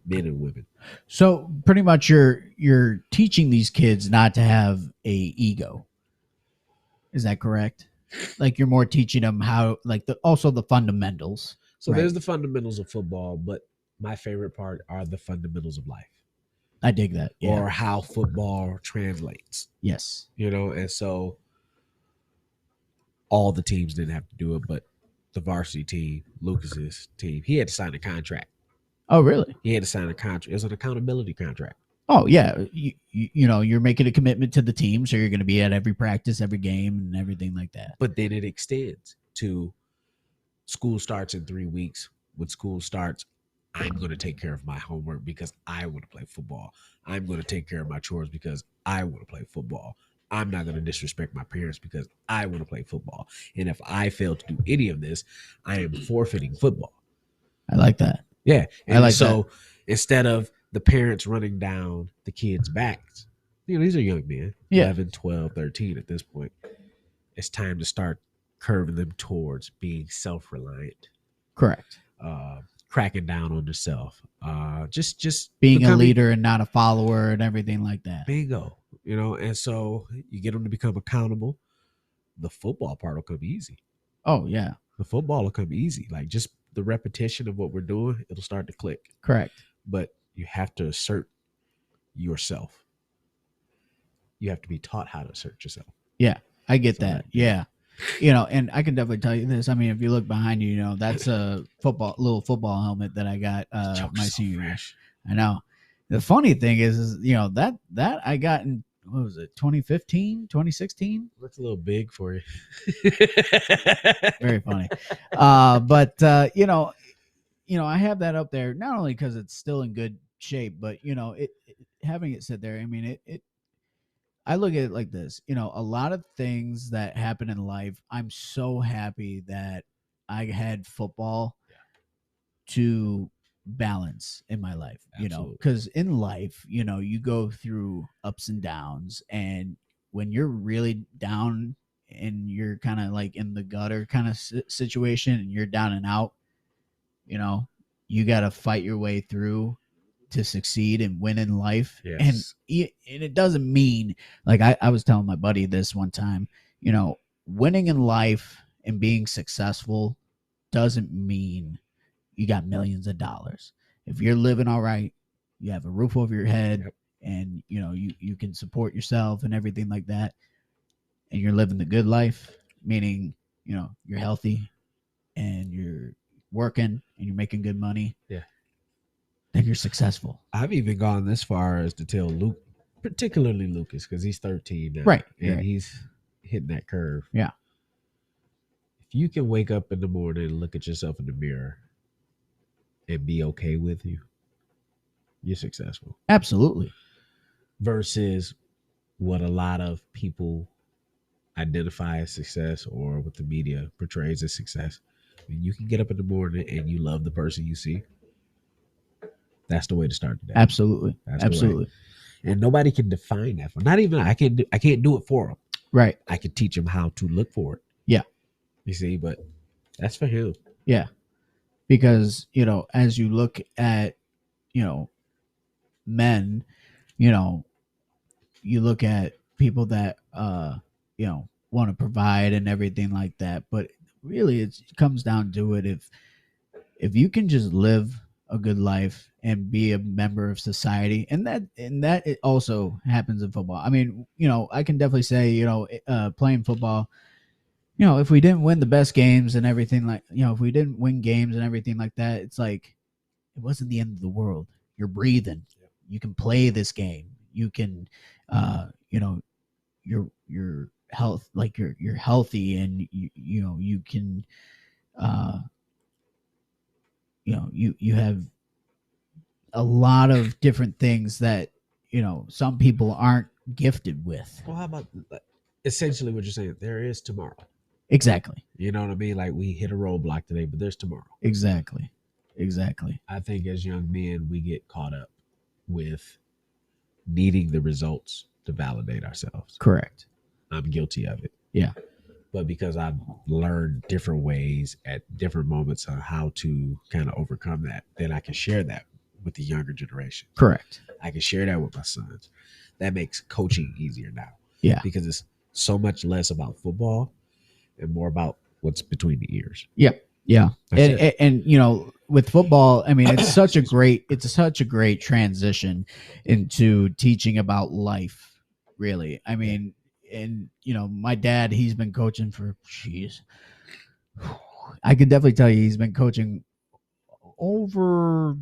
men and women. So pretty much you're teaching these kids not to have a ego. Is that correct? Like, you're more teaching them how, like, also the fundamentals. So Right. there's the fundamentals of football, but my favorite part are the fundamentals of life, I dig that. Yeah. or how football translates, Yes. and so all the teams didn't have to do it, but the varsity team, Lucas's team, he had to sign a contract. Oh, really? He had to sign a contract. It was an accountability contract. Oh, yeah. You know, you're making a commitment to the team, so you're going to be at every practice, every game, and everything like that. But then it extends to school starts in 3 weeks. When school starts, I'm going to take care of my homework because I want to play football. I'm going to take care of my chores because I want to play football. I'm not going to disrespect my parents because I want to play football. And if I fail to do any of this, I am forfeiting football. I like that. Yeah. I And like so instead of the parents running down the kids' backs, these are young men, Yeah. 11, 12, 13 at this point. It's time to start curving them towards being self-reliant, Correct. cracking down on yourself, just Being a becoming- leader and not a follower and everything like that. Bingo. And so you get them to become accountable. The football part will come easy. Oh, yeah. The football will come easy. Like, just the repetition of what we're doing, it'll start to click. Correct. But you have to assert yourself. You have to be taught how to assert yourself. I get So, that. Yeah. And I can definitely tell you this. I mean, if you look behind you, that's a little football helmet that I got Joke's my so senior year. fresh. I know. The funny thing is that I got in, what was it, 2015, 2016? Looks a little big for you. Very funny. But I have that up there not only because it's still in good shape, but having it sit there. I mean, I look at it like this. A lot of things that happen in life, I'm so happy that I had football to balance in my life. Absolutely. Because in life, you go through ups and downs, and when you're really down and you're kind of like in the gutter kind of situation, and you're down and out, you got to fight your way through to succeed and win in life. Yes. And it doesn't mean, like, I was telling my buddy this one time, winning in life and being successful doesn't mean you got millions of dollars. If you're living all right, you have a roof over your head, Yep. and you can support yourself and everything like that, and you're living the good life, meaning you're healthy and you're working and you're making good money. Yeah. Then you're successful. I've even gone this far as to tell Luke, particularly Lucas, because he's 13 now, Right, and right. he's hitting that curve. Yeah. If you can wake up in the morning and look at yourself in the mirror and be okay with you, you're successful. Absolutely. Versus what a lot of people identify as success, or what the media portrays as success. I mean, you can get up in the morning and you love the person you see. That's the way to start the day. Absolutely. That's the way. Absolutely. And nobody can define that for. Not even I can't do it for them. Right. I can teach him how to look for it. Yeah. You see, but that's for him. Yeah. Because, as you look at, men, you look at people that, want to provide and everything like that. But really, it comes down to it. If you can just live a good life and be a member of society, and that it also happens in football. I mean, I can definitely say, playing football, if we didn't win the best games and everything if we didn't win games and everything like that, it's like, it wasn't the end of the world. You're breathing. You can play this game. You can, your health, like you're healthy, and you can, you have a lot of different things that some people aren't gifted with. Well, how about essentially what you're saying? There is tomorrow. Exactly. You know what I mean? Like, we hit a roadblock today, but there's tomorrow. Exactly. I think as young men, we get caught up with needing the results to validate ourselves. Correct. I'm guilty of it. Yeah. But because I've learned different ways at different moments on how to kind of overcome that, then I can share that with the younger generation. Correct. I can share that with my sons. That makes coaching easier now. Yeah. Because it's so much less about football and more about what's between the ears. Yeah. That's And with football, I mean, it's such a great transition into teaching about life, really. I mean, and my dad, he's been coaching for, I can definitely tell you, he's been coaching over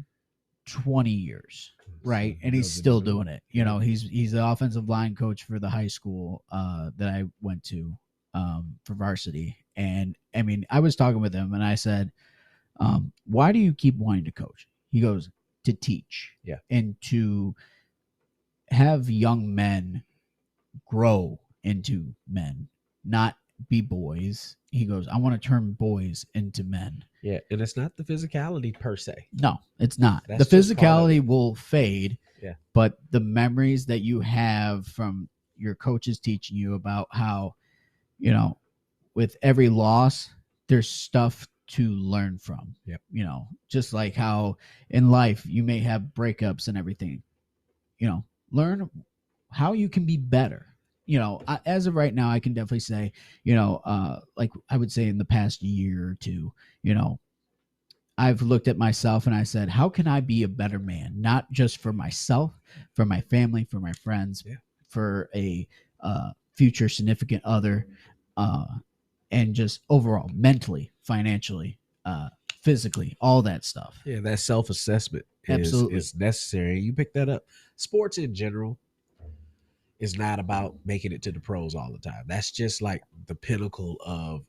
20 years, right? And he's still doing it. He's the offensive line coach for the high school that I went to for varsity. And I mean, I was talking with him and I said, why do you keep wanting to coach? He goes, to teach. Yeah. And to have young men grow into men, not be boys. He goes, I want to turn boys into men. Yeah. And it's not the physicality per se. No, it's not. That's The just part of physicality will fade. Yeah. But the memories that you have from your coaches teaching you about how, with every loss, there's stuff to learn from. Yep. Just like how in life you may have breakups and everything. Learn how you can be better. As of right now, I can definitely say, like I would say in the past year or two, I've looked at myself and I said, how can I be a better man? Not just for myself, for my family, for my friends, for a future significant other, and just overall mentally, financially, physically, all that stuff. Yeah, that self-assessment Absolutely. is necessary. You pick that up. Sports in general is not about making it to the pros all the time. That's just like the pinnacle of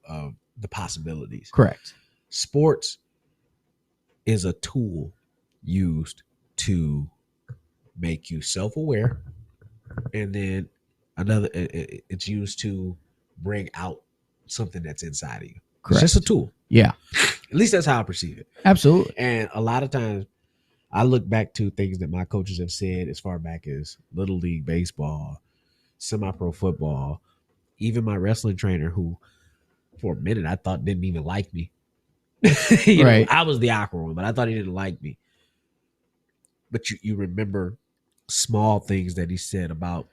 the possibilities. Correct. Sports is a tool used to make you self-aware, and then it's used to bring out something that's inside of you. Correct. It's just a tool. Yeah, At least that's how I perceive it. absolutely. And a lot of times I look back to things that my coaches have said as far back as Little League Baseball, semi-pro football, even my wrestling trainer, who for a minute I thought didn't even like me. Right. I was the awkward one, but I thought he didn't like me. But you remember small things that he said about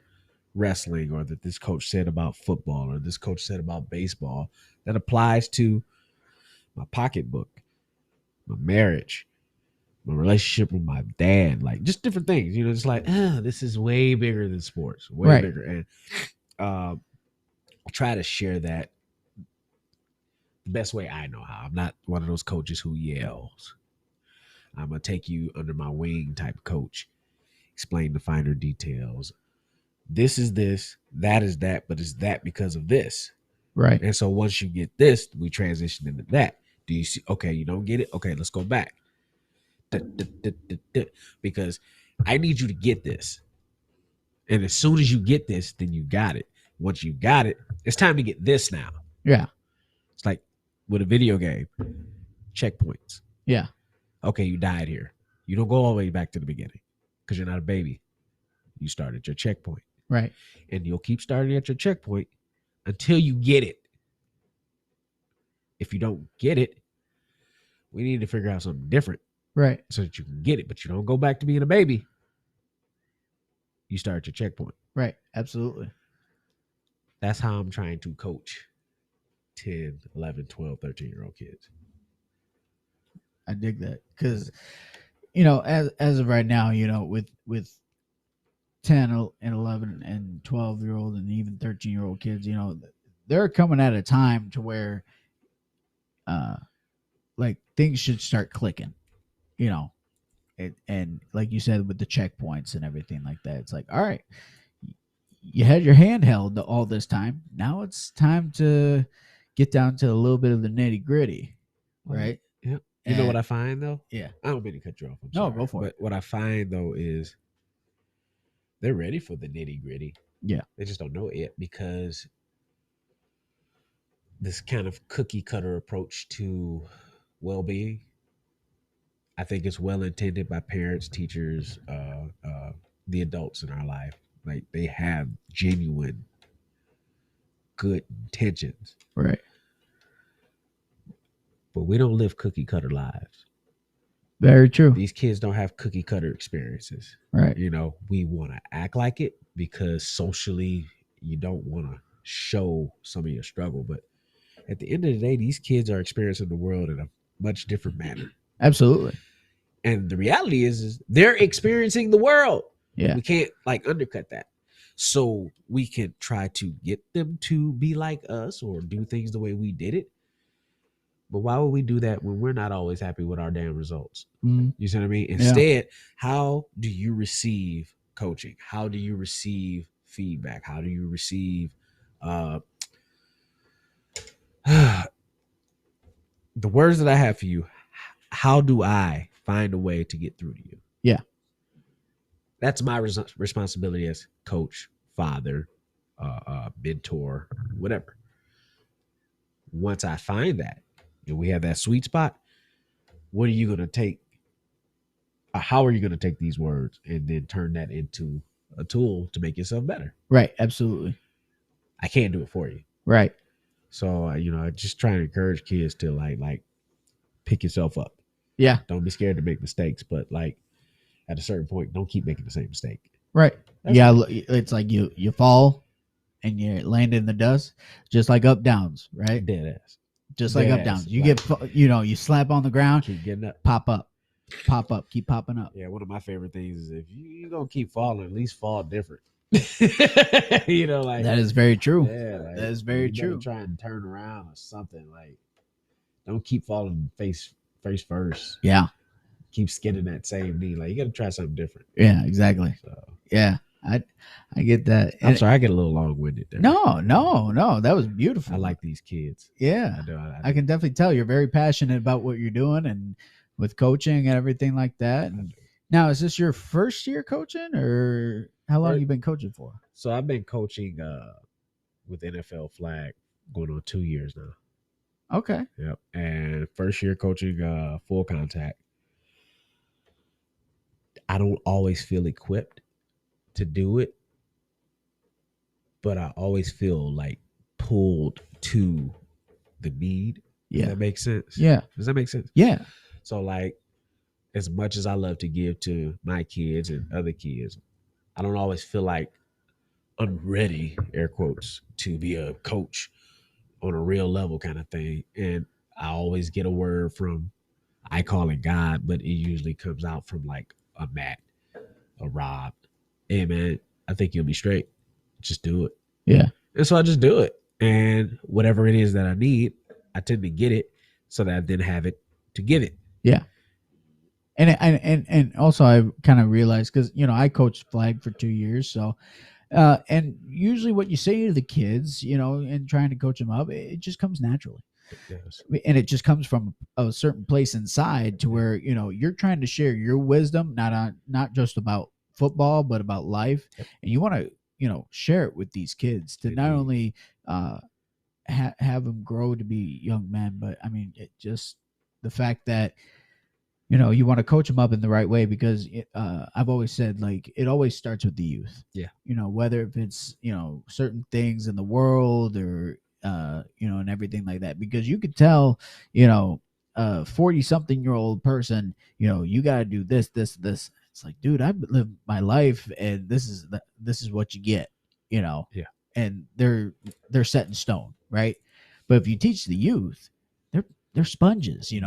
wrestling, or that this coach said about football, or this coach said about baseball, that applies to my pocketbook. my marriage, my relationship with my dad, like just different things. You know, it's like, this is way bigger than sports, way Right. bigger. And try to share that the best way I know how. I'm not one of those coaches who yells. I'm gonna take you under my wing type coach, explain the finer details. This is this, that is that, but it's that because of this. Right. And so once you get this, we transition into that. Do you see? Okay, you don't get it. Okay, let's go back. Because I need you to get this. And as soon as you get this, then you got it. Once you got it, it's time to get this now. Yeah. It's like with a video game, checkpoints. Yeah. Okay, you died here. You don't go all the way back to the beginning because you're not a baby. You start at your checkpoint. Right. And you'll keep starting at your checkpoint until you get it. If you don't get it, we need to figure out something different Right. so that you can get it. But you don't go back to being a baby. You start at your checkpoint. Right. Absolutely. That's how I'm trying to coach 10, 11, 12, 13-year-old kids. I dig that because, you know, as of right now, you know, with 10 and 11 and 12-year-old and even 13-year-old kids, you know, they're coming at a time to where, like things should start clicking, you know, and like you said with the checkpoints and everything like that, it's like, all right, you had your hand held all this time. Now it's time to get down to a little bit of the nitty gritty, right? Yep. You know what I find though? Yeah. I don't mean to cut you off. I'm No, sorry. go for but it. What I find though is they're ready for the nitty gritty. Yeah. They just don't know it yet because this kind of cookie cutter approach to well-being, I think it's well intended by parents, teachers, the adults in our life. Like they have genuine good intentions, Right. but we don't live cookie cutter lives. Very true. These kids don't have cookie cutter experiences. Right. You know, we want to act like it because socially you don't want to show some of your struggle. But at the end of the day, these kids are experiencing the world in a much different manner. Absolutely. And the reality is they're experiencing the world. Yeah. We can't like undercut that. So we can try to get them to be like us or do things the way we did it. But why would we do that when we're not always happy with our damn results? Mhm. You see what I mean? Instead, how do you receive coaching? How do you receive feedback? How do you receive the words that I have for you? How do I find a way to get through to you? Yeah. That's my responsibility as coach, father, mentor, whatever. Once I find that, and we have that sweet spot, what are you going to take? How are you going to take these words and then turn that into a tool to make yourself better? Right. Absolutely. I can't do it for you. Right. So, you know, I just try to encourage kids to like pick yourself up. Yeah. Don't be scared to make mistakes, but like at a certain point, don't keep making the same mistake. Right. That's Yeah. It's like you fall and you land in the dust, just like up downs, right? Dead ass. Just like up Yes, downs. You like- get, you slap on the ground, Keep getting up. pop up, keep popping up. Yeah, one of my favorite things is if you're gonna keep falling, at least fall different. You know, like That is very true. yeah, like, that is very you better true. Try and turn around or something. Like, don't keep falling face first. Yeah. Keep skinning that same knee. Like, you got to try something different. Yeah. Exactly. So, Yeah. I get that. I'm And- sorry, I get a little long winded there. No. That was beautiful. I like these kids. Yeah. I do. I can definitely tell you're very passionate about what you're doing and with coaching and everything like that. And now, is this your first year coaching, or how long Right. you been coaching for? So I've been coaching with NFL flag going on 2 years now. Okay. Yep. And first year coaching full contact. I don't always feel equipped to do it, but I always feel like pulled to the need. Does Yeah. that make sense? Yeah. Does that make sense? Yeah. So like, as much as I love to give to my kids and other kids, I don't always feel like I'm ready, air quotes, to be a coach on a real level kind of thing. And I always get a word from I call it God, but it usually comes out from like a Matt, a Rob. Hey man, I think you'll be straight. Just do it. Yeah. And so I just do it. And whatever it is that I need, I tend to get it so that I then have it to give it. And also I kind of realized, because I coached flag for 2 years, so and usually what you say to the kids, and trying to coach them up, it just comes naturally. Yes. And it just comes from a certain place inside to where you're trying to share your wisdom, not just about football but about life. Yep. And you want to share it with these kids to not Indeed. only have them grow to be young men, but I mean, it just the fact that you want to coach them up in the right way, because I've always said, like, it always starts with the youth. Yeah. Whether if it's certain things in the world or and everything like that, because you could tell 40-something-year-old person, you got to do this. It's like, dude, I've lived my life, and this is what you get. Yeah. And they're set in stone, right? But if you teach the youth, they're sponges. You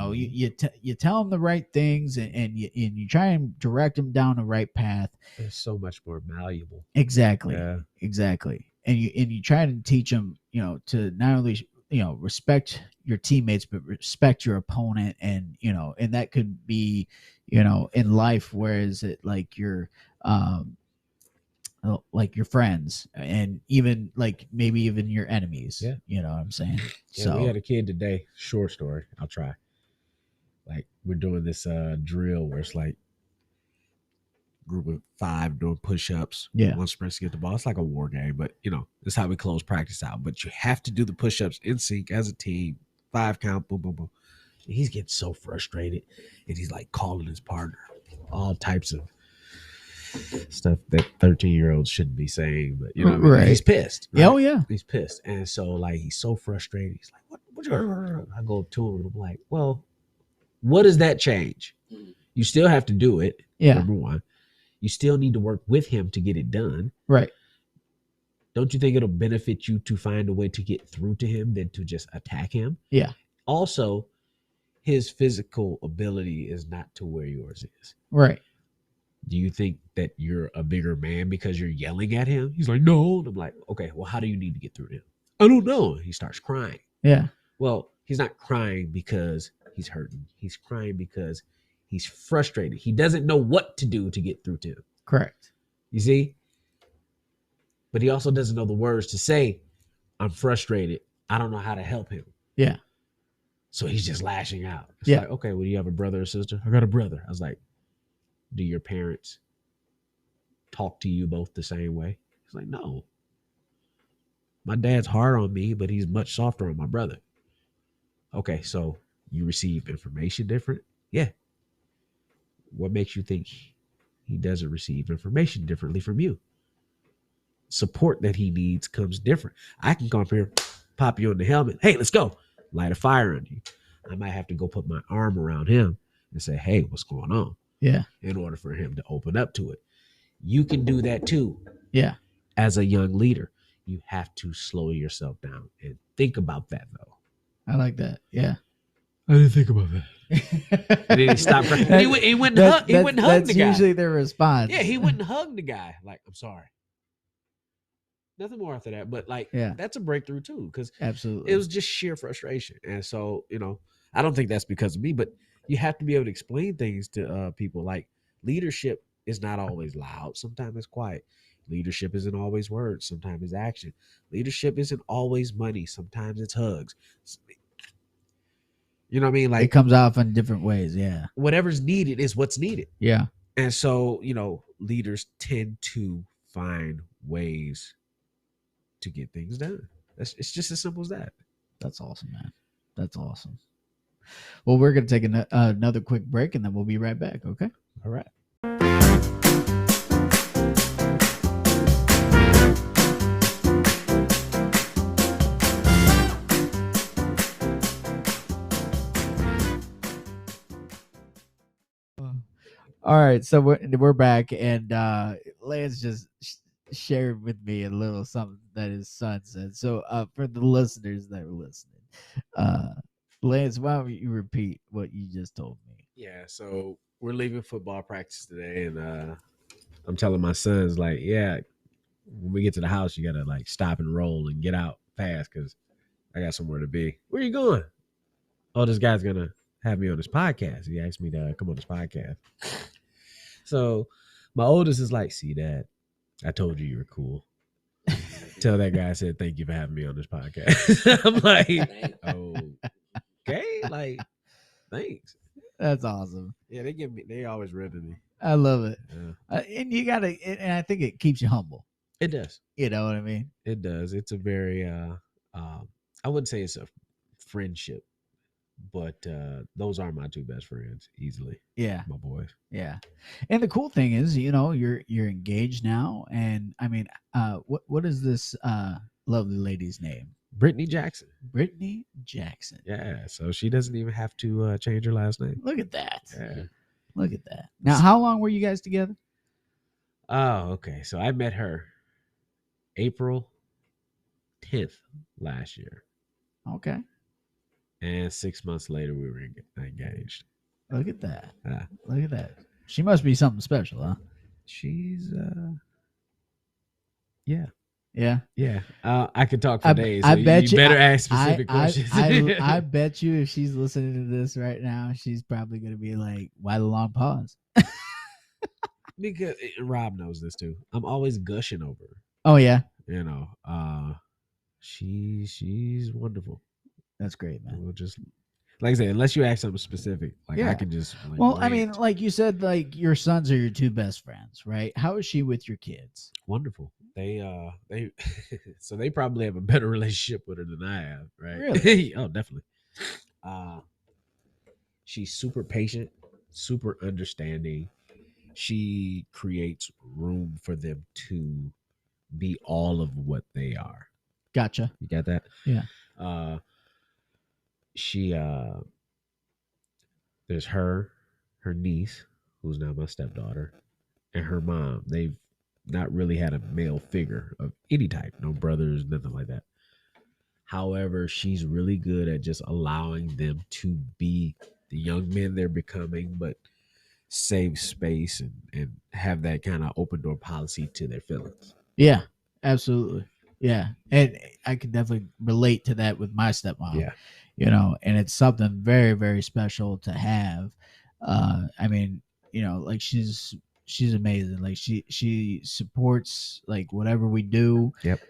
tell them the right things, and you try and direct them down the right path. It's so much more malleable. Exactly. Yeah. Exactly. And you try to teach them, to not only respect your teammates, but respect your opponent, and and that could be in life, whereas it like your friends, and even like maybe even your enemies. Yeah. You know what I'm saying? Yeah, we had a kid today. Short story. I'll try. Like, we're doing this drill where it's like group of 5 doing push-ups. Yeah. One sprint to get the ball. It's like a war game, but that's how we close practice out. But you have to do the push-ups in sync as a team. 5 count, boom, boom, boom. And he's getting so frustrated, and he's like calling his partner all types of stuff that 13-year-olds shouldn't be saying, but what I mean? Right. He's pissed. Yeah, right? oh yeah. He's pissed. And so like he's so frustrated. He's like, what I go to him and I'm like, well, what does that change? You still have to do it. Yeah. Number one. You still need to work with him to get it done. Right. Don't you think it'll benefit you to find a way to get through to him than to just attack him? Yeah. Also, his physical ability is not to where yours is. Right. Do you think that you're a bigger man because you're yelling at him? He's like, no. And I'm like, okay, well, how do you need to get through to him? I don't know. He starts crying. Yeah. Well, he's not crying because he's hurting. He's crying because he's frustrated. He doesn't know what to do to get through to him. Correct. You see? But he also doesn't know the words to say, I'm frustrated. I don't know how to help him. Yeah. So he's just lashing out. It's Yeah. like, okay, well, do you have a brother or sister? I got a brother. I was like, do your parents talk to you both the same way? He's like, no. My dad's hard on me, but he's much softer on my brother. Okay, so you receive information different? Yeah. What makes you think he doesn't receive information differently from you? Support that he needs comes different. I can come up here, pop you on the helmet. Hey, let's go. Light a fire on you. I might have to go put my arm around him and say, hey, what's going on? Yeah. In order for him to open up to it. You can do that too. Yeah. As a young leader, you have to slow yourself down and think about that, though. I like that. Yeah. I didn't think about that. And then he stopped crying. He went and hugged the guy. That's usually their response. Yeah, he went and hugged the guy. Like, I'm sorry. Nothing more after that. But like, Yeah. that's a breakthrough too, because Absolutely. it was just sheer frustration. And so, I don't think that's because of me, but you have to be able to explain things to people. Like, leadership is not always loud. Sometimes it's quiet. Leadership isn't always words. Sometimes it's action. Leadership isn't always money. Sometimes it's hugs. You know what I mean? it Like, comes off in different ways. Yeah. whatever's needed is what's needed. Yeah. And so, leaders tend to find ways to get things done. It's just as simple as that. That's awesome, man. That's awesome. Well, we're going to take another quick break, and then we'll be right back. Okay. All right. All right, so we're back, and Lance just shared with me a little something that his son said. So for the listeners that were listening, Lance, why don't you repeat what you just told me? Yeah, so we're leaving football practice today, and I'm telling my sons like, yeah, when we get to the house, you gotta like stop and roll and get out fast because I got somewhere to be. Where you going? Oh, this guy's gonna have me on this podcast. He asked me to come on this podcast. So my oldest is like, see, Dad, I told you were cool. Tell that guy I said thank you for having me on this podcast. I'm like, oh, okay, like, thanks. That's awesome. Yeah, they always ribbing me. I love it. Yeah. And you gotta, and I think it keeps you humble. It does. You know what I mean? It does. It's a very I wouldn't say it's a friendship, but those are my two best friends easily. Yeah. My boys. Yeah. And the cool thing is, you're engaged now. And I mean, what is this lovely lady's name? Brittany Jackson. Brittany Jackson. Yeah. So she doesn't even have to change her last name. Look at that. Yeah. Look at that. Now, how long were you guys together? Oh, okay. So I met her April 10th last year. Okay. And 6 months later we were engaged. Look at that. Yeah. Look at that. She must be something special, huh? She's yeah. Yeah. I could talk for I days. I so bet you better I- ask specific questions. I bet you if she's listening to this right now, she's probably going to be like, why the long pause? Because and Rob knows this too. I'm always gushing over her. Oh, yeah. You know, she's wonderful. That's great, man. We'll just like I said, unless you ask something specific, like Yeah. I can just. Like, Well, I mean, rant. like you said, like your sons are your two best friends, right? How is she with your kids? wonderful. They so they probably have a better relationship with her than I have, right? Really? Oh, definitely. She's super patient, super understanding. She creates room for them to be all of what they are. Gotcha. You got that? Yeah. She there's her niece, who's now my stepdaughter, and her mom. They've not really had a male figure of any type, no brothers, nothing like that. However, she's really good at just allowing them to be the young men they're becoming, but save space and have that kind of open door policy to their feelings. Yeah, absolutely. Yeah. And I can definitely relate to that with my stepmom. Yeah. And it's something very, very special to have. I mean, like she's amazing. Like she supports like whatever we do. Yep.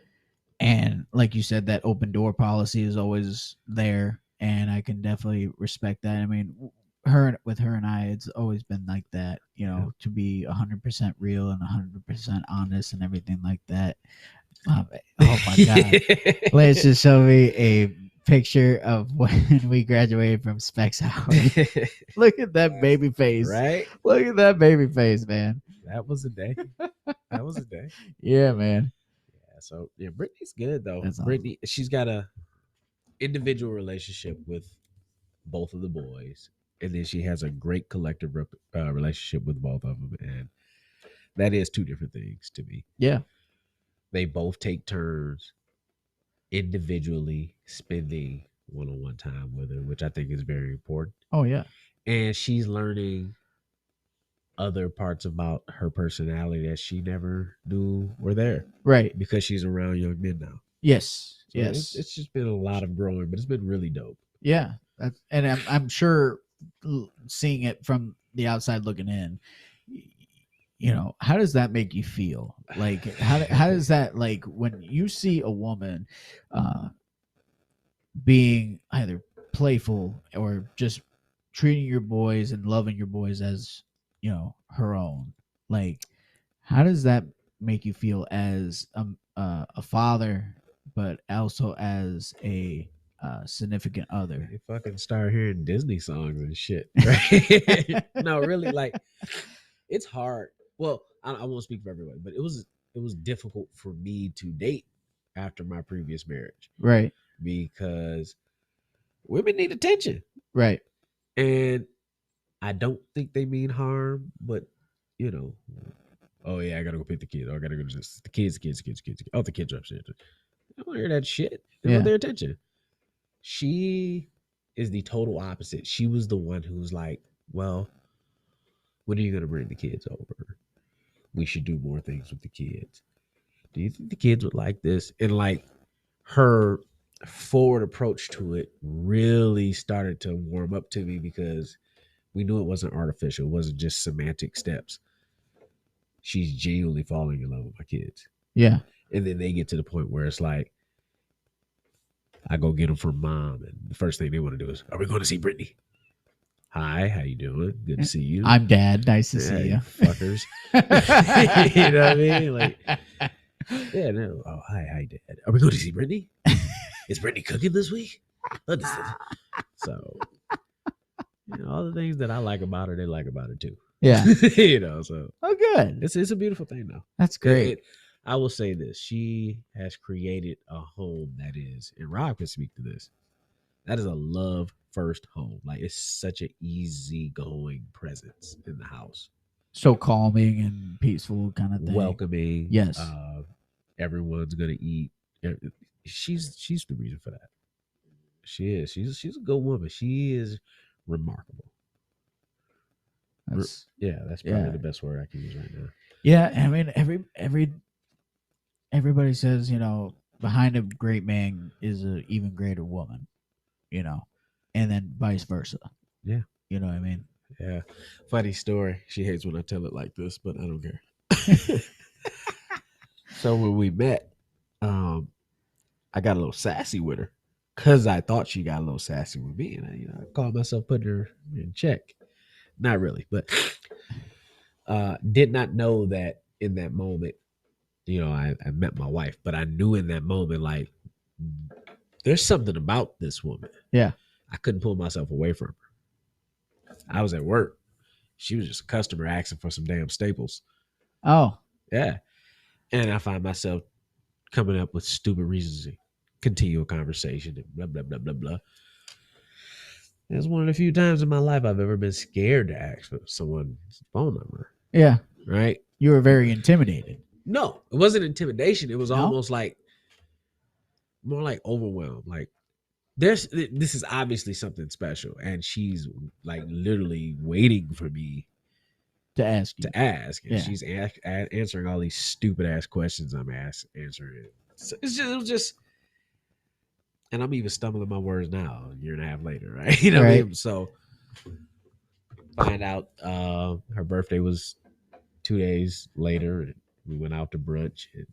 And like you said, that open door policy is always there. And I can definitely respect that. I mean, with her and I, it's always been like that, to be 100% real and 100% honest and everything like that. Oh my God. Let's just show me a picture of when we graduated from Specs Howard. Look at that baby face. Right? Look at that baby face, man. That was a day. That was a day. Yeah, man. Yeah, so yeah, Brittany's good though. That's awesome. Brittany, she's got a individual relationship with both of the boys, and then she has a great collective relationship with both of them, and that is two different things to me. Yeah. They both take turns individually spending one-on-one time with her, which I think is very important. Oh, yeah. And she's learning other parts about her personality that she never knew were there Right. because she's around young men now. Yes. So Yes. it's just been a lot of growing, but it's been really dope. Yeah. And I'm sure seeing it from the outside looking in, how does that make you feel? Like, how does that, like, when you see a woman being either playful or just treating your boys and loving your boys as, her own, like, how does that make you feel as a father, but also as a significant other? You fucking start hearing Disney songs and shit, right? No, really, like, it's hard. Well, I won't speak for everyone, but it was difficult for me to date after my previous marriage, Right. because women need attention, Right. and I don't think they mean harm, but oh yeah, I gotta go pick the kids. Oh, I gotta go to this. The kids. Oh, the kids are upstairs. I don't hear that shit. They want their attention. She is the total opposite. She was the one who's like well, when are you going to bring the kids over? We should do more things with the kids. Do you think the kids would like this? And like her forward approach to it really started to warm up to me because we knew it wasn't artificial. It wasn't just semantic steps. She's genuinely falling in love with my kids. Yeah. And then they get to the point where it's like, I go get them from mom, and the first thing they want to do is, "Are we going to see Brittany?" Hi, how you doing? Good to see you. I'm Dad. Nice to see you. Fuckers. You know what I mean? Like, yeah, no. Oh, hi, Dad. Are we going to see Brittany? Is Brittany cooking this week? So, all the things that I like about her, they like about her too. Yeah. So Oh, good. it's a beautiful thing though. That's great. I will say this: she has created a home that is, and Rob can speak to this. That is a love first home. Like it's such an easygoing presence in the house. So calming and peaceful kind of thing. Welcoming. Yes. Everyone's gonna eat. She's the reason for that. She is. She's a good woman. She is remarkable. That's, That's probably the best word I can use right now. yeah. I mean, everybody says, behind a great man is an even greater woman, and then vice versa. Yeah. You know what I mean? Yeah. Funny story. She hates when I tell it like this, but I don't care. So when we met, I got a little sassy with her because I thought she got a little sassy with me. And I called myself putting her in check. Not really, but did not know that in that moment, I met my wife, but I knew in that moment, like, there's something about this woman. Yeah. I couldn't pull myself away from her. I was at work. She was just a customer asking for some damn staples. Oh. Yeah. And I find myself coming up with stupid reasons to continue a conversation and blah, blah, blah, blah, blah. It's one of the few times in my life I've ever been scared to ask for someone's phone number. Yeah. Right? You were very intimidated. No, it wasn't intimidation. It was No? almost like more like overwhelmed. Like this is obviously something special, and she's like literally waiting for me To ask you. to ask, and Yeah. she's answering all these stupid ass questions I'm answering. So it was just, and I'm even stumbling my words now, a year and a half later, right? What I mean? So find out her birthday was 2 days later, and we went out to brunch, and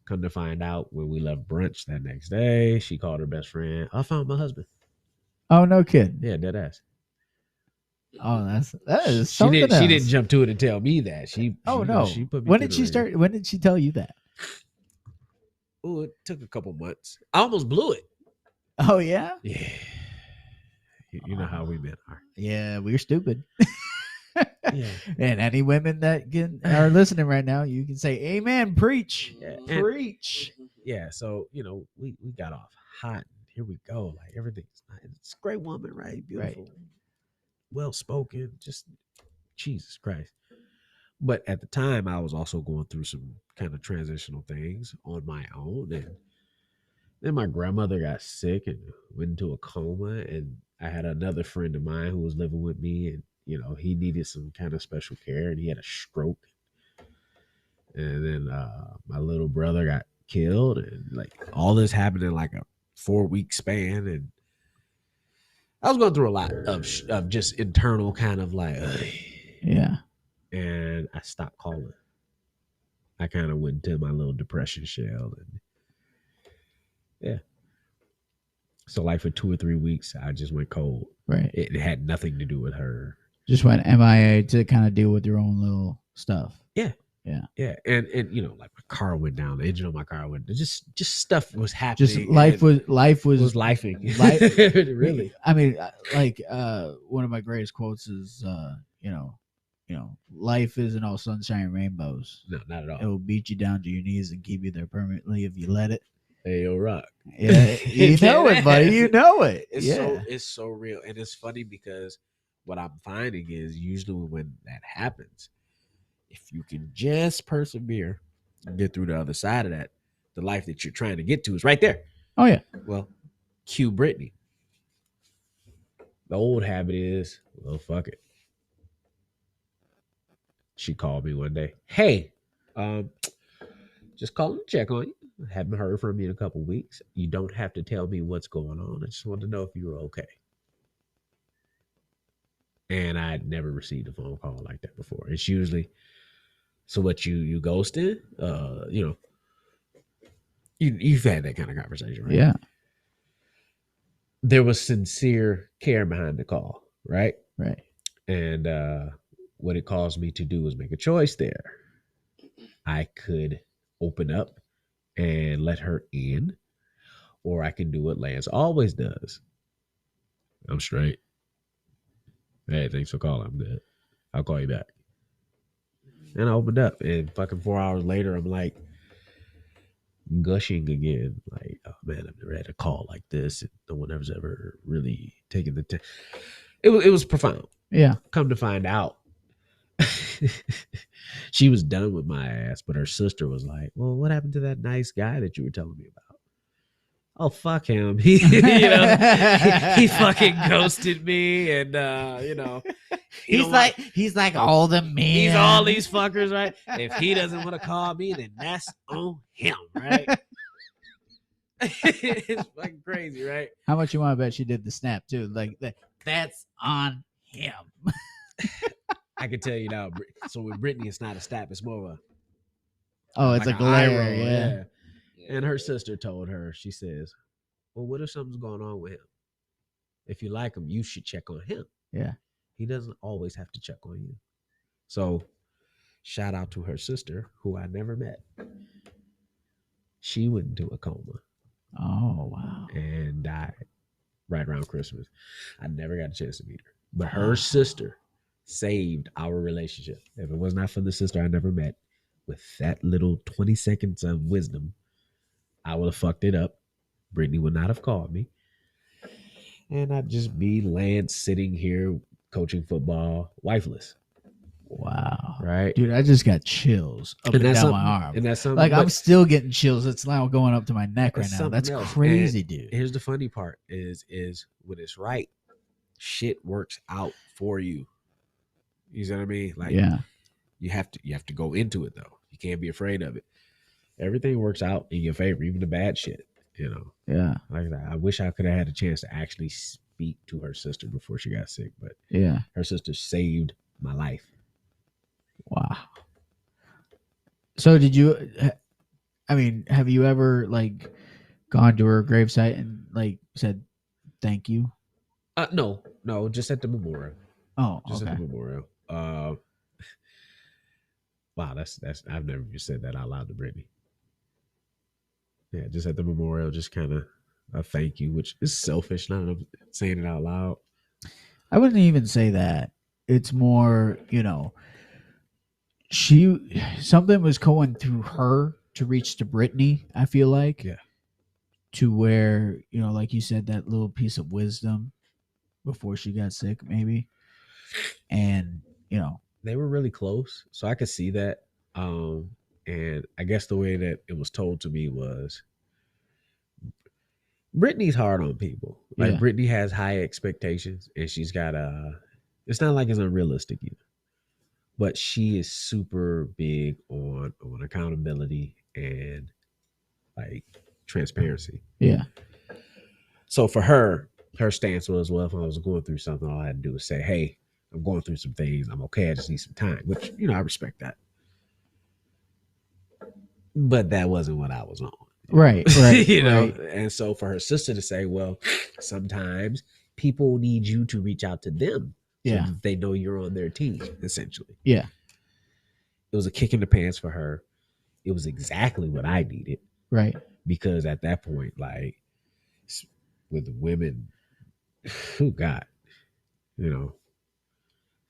come to find out when we left brunch that next day, she called her best friend. I found my husband. Oh, no kidding. Yeah, dead ass. Oh, that is She something didn't. else. She didn't jump to it and tell me that. She put me When through did the she ringer. start? When did she tell you that? Oh, it took a couple months. I almost blew it. Oh, yeah? Yeah. You know how we men are. Yeah, we're stupid. Yeah. And any women that are listening right now, you can say, amen, preach. Yeah. And- Preach. yeah. So, we got off hot. Here we go. Like everything's nice. It's a great woman, right? Beautiful. Well spoken. Just Jesus Christ. But at the time, I was also going through some kind of transitional things on my own. And then my grandmother got sick and went into a coma. And I had another friend of mine who was living with me. And, he needed some kind of special care. And he had a stroke. And then my little brother got killed. And like all this happened in like a 4-week span. And I was going through a lot of just internal kind of like, Yeah. and I stopped calling. I kind of went into my little depression shell, and yeah. So like for 2 or 3 weeks, I just went cold. Right. It had nothing to do with her. Just went MIA to kind of deal with your own little stuff. Yeah, and like my car went down, the engine on my car went. Just stuff was happening. Just life was lifing. Life- Really. I mean, one of my greatest quotes is, life isn't all sunshine and rainbows. No, not at It all. will beat you down to your knees and keep you there permanently if you let it. Hey, yo, Rock. Yeah, you know it, buddy. You know it. It's so real, and it's funny because what I'm finding is usually when that happens, if you can just persevere and get through the other side of that, the life that you're trying to get to is right there. Oh yeah. Well, cue Brittany. The old habit is, well, fuck it. she called me one day. Hey, just calling to check on you. Haven't heard from you in a couple weeks. You don't have to tell me what's going on. I just wanted to know if you were okay. And I had never received a phone call like that before. It's usually, so what, you ghosted? You know, you've had that kind of conversation, right? Yeah. There was sincere care behind the call, right? Right. And what it caused me to do was make a choice there. I could open up and let her in, or I can do what Lance always does. I'm straight. Hey, thanks for calling. I'm good. I'll call you back. And I opened up, and fucking 4 hours later, I'm like gushing again. Like, oh man, I've never had a call like this. And no one has ever really taken the time. It was profound. Yeah. Come to find out, she was done with my ass, but her sister was like, well, what happened to that nice guy that you were telling me about? Oh, fuck him. He fucking ghosted me. And, He's like all the men. he's all these fuckers, right? If he doesn't want to call me, then that's on him, right? It's fucking crazy, right? How much you want to bet she did the snap too? Like that's on him. I can tell you now. So with Brittany, it's not a snap. It's more of a, Oh, it's like a an eye glare. roll, Yeah. And her sister told her, she says, well, what if something's going on with him? If you like him, you should check on him. Yeah. He doesn't always have to check on you. So shout out to her sister, who I never met. She went into a coma Oh wow. and died right around Christmas. I never got a chance to meet her. But her sister saved our relationship. If it was not for the sister I never met, with that little 20 seconds of wisdom, I would have fucked it up. Brittany would not have called me. And I'd just be Lance sitting here coaching football, wifeless. Wow. Right? Dude, I just got chills up and that's down my something- arm. And that's something. Like but I'm still getting chills. It's now going up to my neck right It's now. something That's else. crazy, And dude. here's the funny part is when it's right, shit works out for you. You know what I mean? Like Yeah. you have to go into it though. You can't be afraid of it. Everything works out in your favor, even the bad shit. You know, Yeah. like that. I wish I could have had a chance to actually speak to her sister before she got sick, but Yeah. her sister saved my life. Wow. So did you? I mean, have you ever like gone to her gravesite and like said thank you? No, just at the memorial. Oh, Just okay. at the memorial. Wow, that's I've never just said that out loud to Brittany. Yeah, just at the memorial, just kind of a thank you, which is selfish. Not that I'm saying it out loud. I wouldn't even say that. It's more, something was going through her to reach to Brittany, I feel like. Yeah. To where, like you said, that little piece of wisdom before she got sick, maybe. And, They were really close, so I could see that. And I guess the way that it was told to me was, Brittany's hard on people. Like Yeah. Brittany has high expectations, and she's got it's not like it's unrealistic either, but she is super big on accountability and like transparency. yeah. So for her stance was, well, if I was going through something, all I had to do was say, hey, I'm going through some things. I'm okay. I just need some time, which, I respect that. But that wasn't what I was on. Right. Right. right. And so for her sister to say, well, sometimes people need you to reach out to them. So Yeah. that they know you're on their team, essentially. Yeah. It was a kick in the pants for her. It was exactly what I needed, Right. because at that point, like with the women, oh God,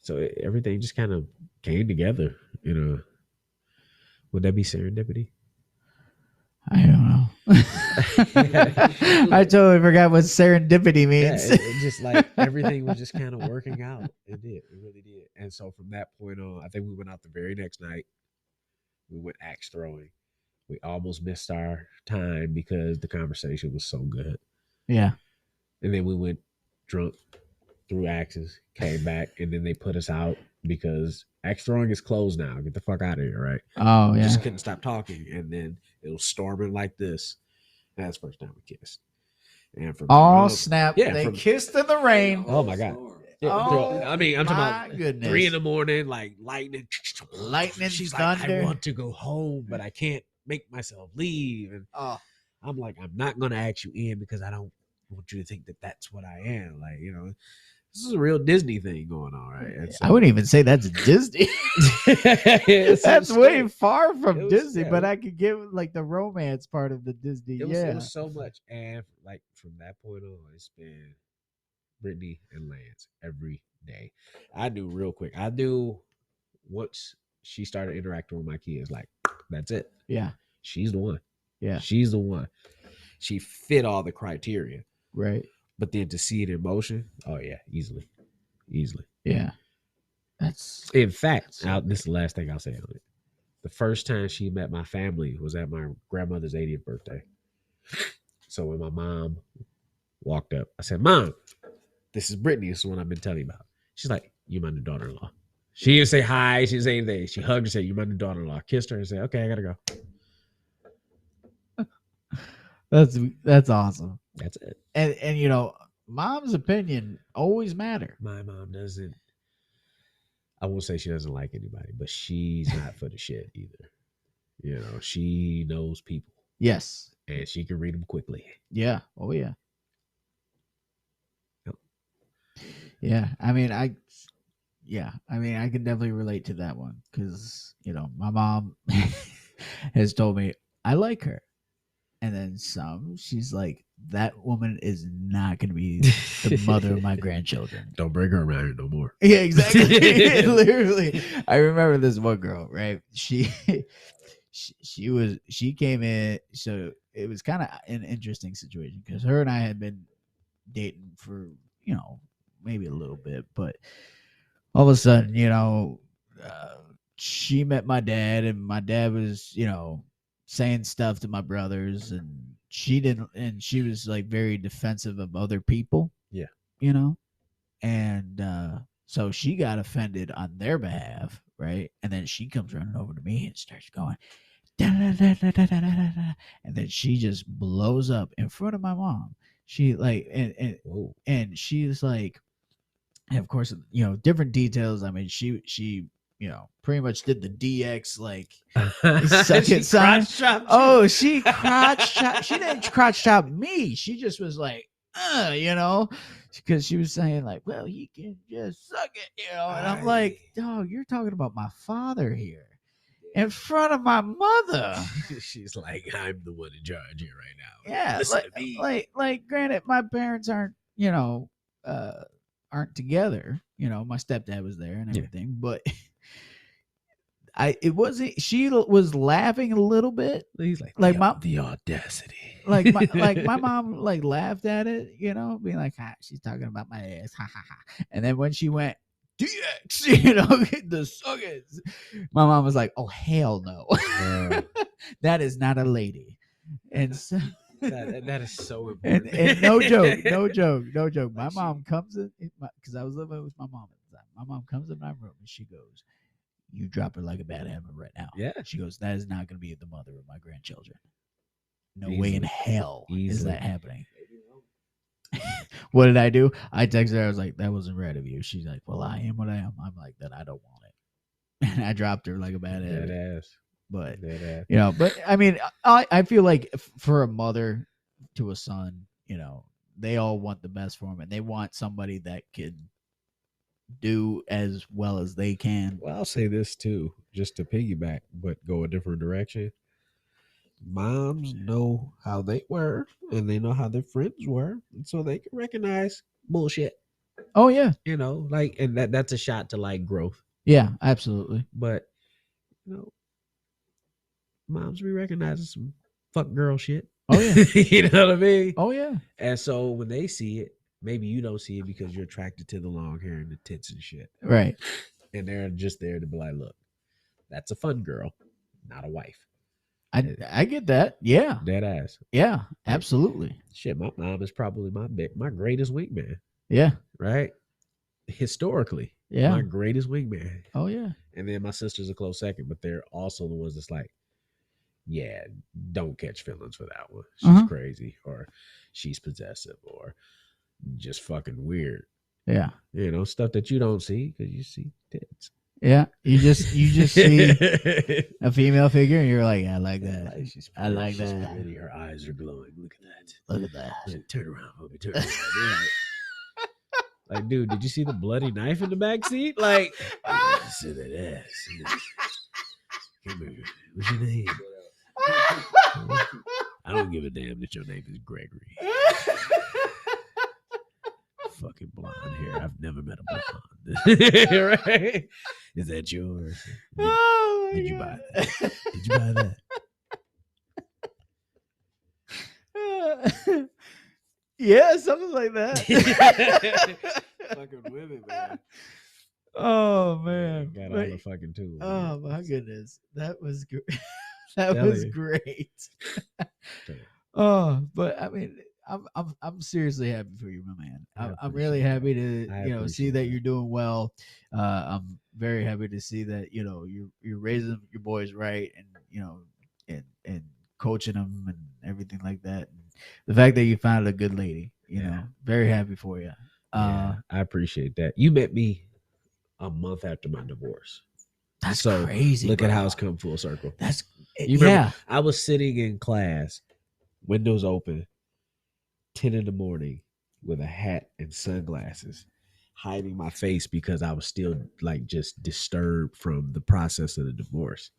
so everything just kind of came together, Would that be serendipity? I don't know. I totally forgot what serendipity Yeah, means. it just like everything was just kind of working out. It did. It really did. And so from that point on, I think we went out the very next night. We went axe throwing. We almost missed our time because the conversation was so good. Yeah. And then we went drunk, threw axes, came back, and then they put us out because Axe Throwing is closed now. Get the fuck out of here, right? Oh yeah. Just couldn't stop talking, and then it was storming like this. That's the first time we kissed. And from Oh snap! Yeah, they from- kissed in the rain. Oh my God. Oh, I mean, I'm talking my about goodness. 3 a.m, like lightning. Lightning, She's thunder. like, I want to go home, but I can't make myself leave. And Oh, I'm like, I'm not gonna ask you in because I don't want you to think that that's what I am. Like, this is a real Disney thing going on, right? And I wouldn't even say that's Disney. It's That's so way strange. far It from was- Disney, yeah, but it- I could give like the romance part of the Disney. It Yeah. was so much, and like from that point on, it's been Brittany and Lance every day. I knew real quick. I knew once she started interacting with my kids, like that's it. Yeah. She's the one. Yeah. She's the one. She fit all the criteria, Right. but then to see it in motion, oh yeah, easily. Yeah. That's In fact, this is the last thing I'll say on it. The first time she met my family was at my grandmother's 80th birthday. So when my mom walked up, I said, "Mom, this is Brittany. This is what I've been telling you about." She's like, "You're my new daughter-in-law." She didn't say hi. She didn't say anything. She hugged and said, "You're my new daughter-in-law." Kissed her and said, "Okay, I gotta go." that's awesome. That's it. And mom's opinion always matter. My mom doesn't. I won't say she doesn't like anybody, but she's not for the shit either. She knows people Yes. and she can read them quickly. Yeah. Oh yeah. Yep. Yeah. I mean, I can definitely relate to that one because my mom has told me I like her, and then she's like, that woman is not going to be the mother of my grandchildren. Don't bring her around here no more. Yeah, exactly. Literally, I remember this one girl. Right, she came in. So it was kind of an interesting situation because her and I had been dating for maybe a little bit, but all of a sudden, she met my dad, and my dad was saying stuff to my brothers, and she didn't, and she was like very defensive of other people. Yeah. And so she got offended on their behalf, right? And then she comes running over to me and starts going, "Da-da-da-da-da-da-da-da," and then she just blows up in front of my mom. She like Whoa. and she's like, and of course, different details. I mean, she pretty much did the DX like second sign. Oh, she crotch chop. She didn't crotch chop me. She just was like, because she was saying like, well, he can just suck it, And I'm like, dog, you're talking about my father here in front of my mother. She's like, I'm the one in charge here right now. Yeah, Listen to me. like granted, my parents aren't together. My stepdad was there and Yeah. everything, but it wasn't. She was laughing a little bit, He's like the audacity. like my mom like laughed at it, being like, she's talking about my ass, ha ha ha. And then when she went DX, the suckers, my mom was like, oh hell no, that is not a lady. And so that is so important. and no joke. My mom comes in because I was living with my mom at the time. My mom comes in my room and she goes, "You drop her like a bad hammer right now." Yeah. She goes, "That is not going to be the mother of my grandchildren. No way Easily. in hell is Easily. that happening." What did I do? I texted her. I was like, "That wasn't right of you." She's like, "Well, I am what I am." I'm like, "Then I don't want it." And I dropped her like a bad Dead hammer. ass. But Dead ass. but I mean, I feel like for a mother to a son, they all want the best for him, and they want somebody that can do as well as they can. Well, I'll say this too, just to piggyback, but go a different direction. Moms know how they were, and they know how their friends were, and so they can recognize bullshit. Oh yeah, And that's a shot to like growth. yeah, absolutely. But moms be recognizing some fuck girl shit. Oh yeah, You know what I mean? oh yeah, And so when they see it, maybe you don't see it because you're attracted to the long hair and the tits and shit. right. And they're just there to be like, look, that's a fun girl, not a wife. I get that. Yeah, Dead ass. yeah, absolutely. Shit, my mom is probably my greatest wingman, Yeah, right? Historically. Yeah. My greatest wingman. Oh yeah. And then my sister's a close second, but they're also the ones that's like, yeah, don't catch feelings for that one. She's Uh-huh. crazy, or she's possessive, or just fucking weird. Yeah. You know, stuff that you don't see because you see tits. Yeah. You just see a female figure and you're like, I like that. Like, she's I like she's that. pretty. Her eyes are glowing. Look at that. Look at that. Like, turn around, homie. Turn around. You're like, dude, did you see the bloody knife in the back seat? Like, see that ass. Come here. What's your name? I don't give a damn that your name is Gregory. Fucking blonde hair. I've never met a blonde. Right? Is that yours? Oh, Did you buy that? Did you buy that? Yeah, something like that. Fucking women, man. Oh man. Got all But- the fucking tools. oh my goodness. That was great. That Tell was you. great. Tell you. Oh, but I mean, I'm seriously happy for you, my man. I I'm really appreciate happy to I see appreciate that that. you're doing well. I'm very happy to see that you're raising your boys right, and and coaching them and everything like that. And the fact that you found a good lady, Yeah. very happy for you. Yeah, I appreciate that. You met me a month after my divorce. That's So, crazy. Look at bro. how it's come full circle. That's You remember- yeah. I was sitting in class, windows open, 10 in the morning, with a hat and sunglasses, hiding my face because I was still like just disturbed from the process of the divorce.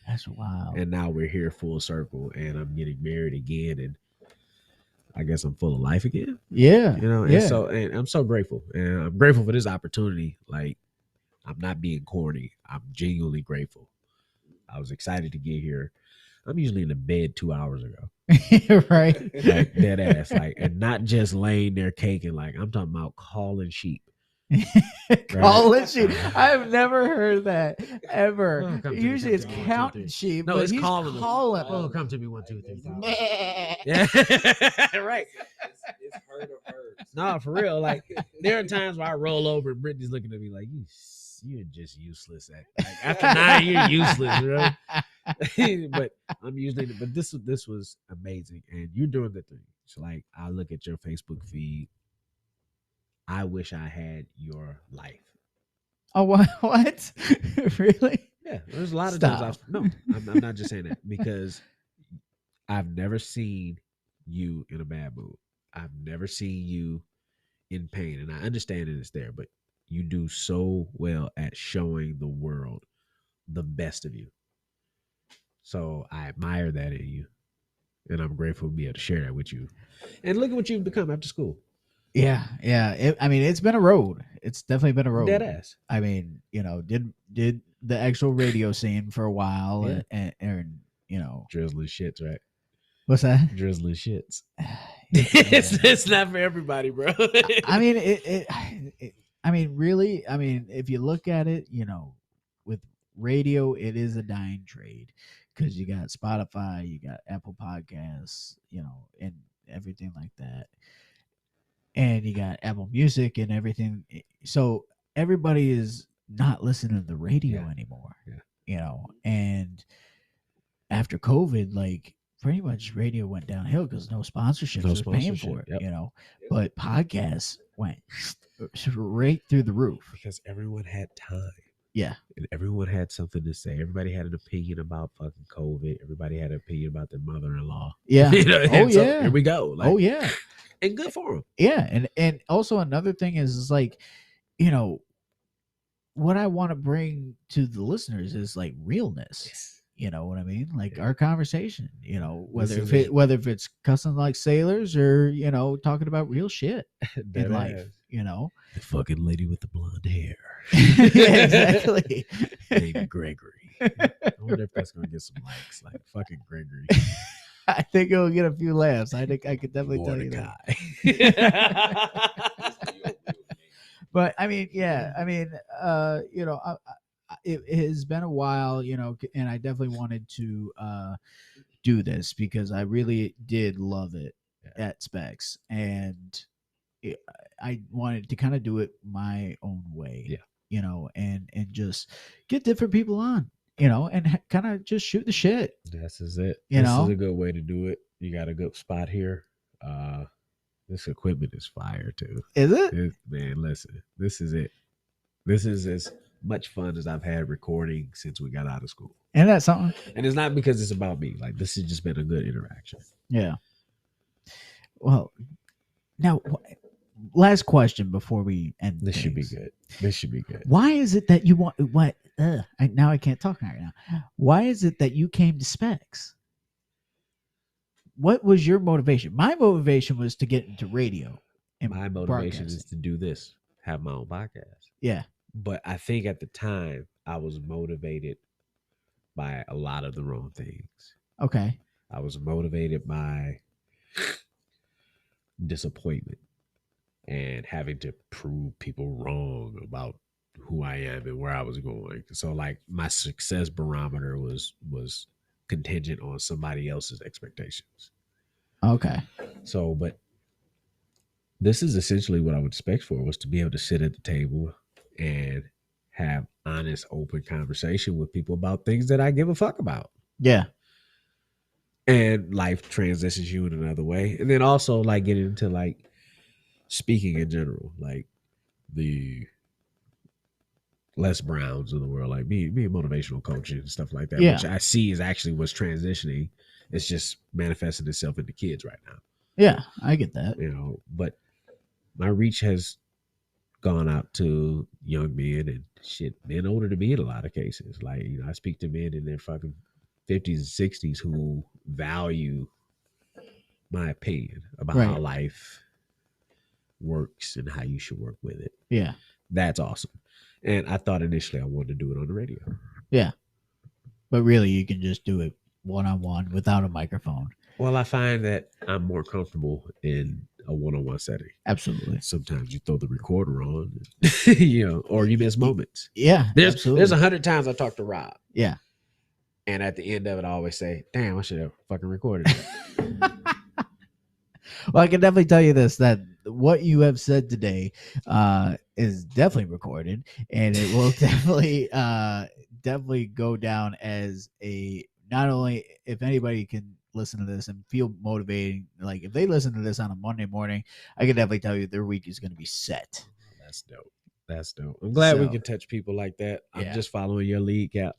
That's wild. And now we're here full circle, and I'm getting married again, and I guess I'm full of life again. Yeah. You know, yeah. and I'm so grateful, and I'm grateful for this opportunity. Like, I'm not being corny. I'm genuinely grateful. I was excited to get here. I'm usually in the bed 2 hours ago, right. like dead ass, like, and not just laying there caking. Like, I'm talking about calling sheep. Calling sheep. I've never heard that ever. Oh, come to me, Usually it's come to me, 1, 2, counting 3. sheep. No, but it's he's calling them. calling. Oh, come to me, 1, 2, 3. Yeah. Yeah, right. It's herd of herds. No, for real. Like, there are times where I roll over and Brittany's looking at me like, you're just useless. Like, after 9, you're useless, right? But I'm usually, but this was amazing, and you're doing the thing. So, like, I look at your Facebook feed. I wish I had your life. Oh, what? Really? Yeah, there's a lot of Stop. times I'm not just saying that because I've never seen you in a bad mood. I've never seen you in pain, and I understand that it's there, but you do so well at showing the world the best of you. So I admire that in you, and I'm grateful to be able to share that with you. And look at what you've become after school. Yeah. I mean, it's been a road. It's definitely been a road. Dead ass. I mean, did the actual radio scene for a while, Yeah. and Drizzling shits, right? what's that? Drizzling shits. Yeah. it's not for everybody, bro. I mean, I mean, really. I mean, if you look at it, with radio, it is a dying trade because you got Spotify, you got Apple Podcasts, and everything like that, and you got Apple Music and everything. So everybody is not listening to the radio Yeah. anymore. Yeah. And after COVID, like, pretty much radio went downhill because no sponsorships No was paying sponsorship, for it, yep. But podcasts went right through the roof. Because everyone had time. Yeah. And everyone had something to say. Everybody had an opinion about fucking COVID. Everybody had an opinion about their mother-in-law. Yeah. And so yeah. here we go. Like, Oh yeah. and good for them. Yeah. And also another thing is like, what I want to bring to the listeners is like realness. You know what I mean? Like our conversation, whether if it's cussing like sailors or, talking about real shit in life, The fucking lady with the blonde hair. Yeah, exactly. Named Gregory. I wonder if that's going to get some likes. Like, fucking Gregory. I think it'll get a few laughs. I think I could definitely tell you that. Mordecai. But I mean, yeah, I mean, it has been a while, and I definitely wanted to do this because I really did love it at Specs, and I wanted to kind of do it my own way. Yeah. and just get different people on, and kind of just shoot the shit. This is it. You This know? is a good way to do it. You got a good spot here. This equipment is fire too. Is it? Man, listen, this is it. This is as much fun as I've had recording since we got out of school. And that's something. And it's not because it's about me. Like, this has just been a good interaction. Yeah. Well, now, last question before we end. This should be things. good. This should be good. Why is it that you want what? Now I can't talk right now. Why is it that you came to Specs? What was your motivation? My motivation was to get into radio. And My motivation is broadcasting. to do this, have my own podcast. Yeah. But I think at the time, I was motivated by a lot of the wrong things. Okay. I was motivated by disappointment and having to prove people wrong about who I am and where I was going. So like my success barometer was contingent on somebody else's expectations. Okay. So, but this is essentially what I would expect for, was to be able to sit at the table and have honest, open conversation with people about things that I give a fuck about. Yeah. And life transitions you in another way. And then also like getting into like speaking in general, like the Les Browns of the world, like being motivational coach and stuff like that, Yeah. which I see is actually what's transitioning. It's just manifesting itself into kids right now, Yeah. I get that. but my reach has gone out to young men and shit, men older than me in a lot of cases. Like, I speak to men in their fucking 50s and 60s who value my opinion about how Right. life works and how you should work with it. Yeah. That's awesome. And I thought initially I wanted to do it on the radio. But really, you can just do it one-on-one without a microphone. Well, I find that I'm more comfortable in a one-on-one setting. Absolutely. Sometimes you throw the recorder on, or you miss moments. Yeah. There's absolutely. 100 times I talked to Rob. Yeah. And at the end of it, I always say, damn, I should have fucking recorded it. Well, I can definitely tell you this, that what you have said today is definitely recorded, and it will definitely go down as a, not only if anybody can listen to this and feel motivating, like if they listen to this on a Monday morning, I can definitely tell you their week is going to be set. That's dope. That's dope. I'm glad we So, can touch people like that. I'm yeah. just following your lead, Cap.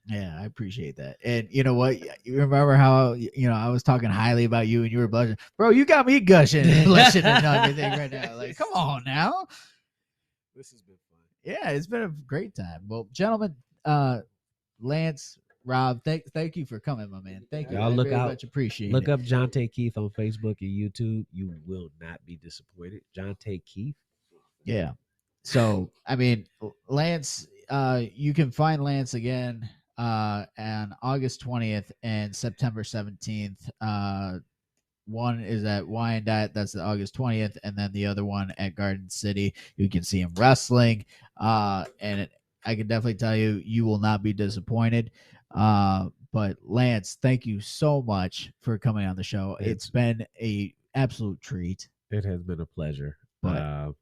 Yeah, I appreciate that. And you know what? You remember how I was talking highly about you and you were blushing, bro. You got me gushing and blushing and everything right now. Like, come on now. This has been fun. Yeah, it's been a great time. Well, gentlemen, Lance, Rob, thank you for coming, my man. Thank you. Y'all I look very out. much appreciate Look it. up Jonte Keith on Facebook and YouTube. You will not be disappointed. Jonte Keith. Yeah. So, I mean, Lance, you can find Lance again on August 20th and September 17th. One is at Wyandotte, that's the August 20th, and then the other one at Garden City. You can see him wrestling, and I can definitely tell you, you will not be disappointed. But Lance, thank you so much for coming on the show. It's been a absolute treat. It has been a pleasure. But-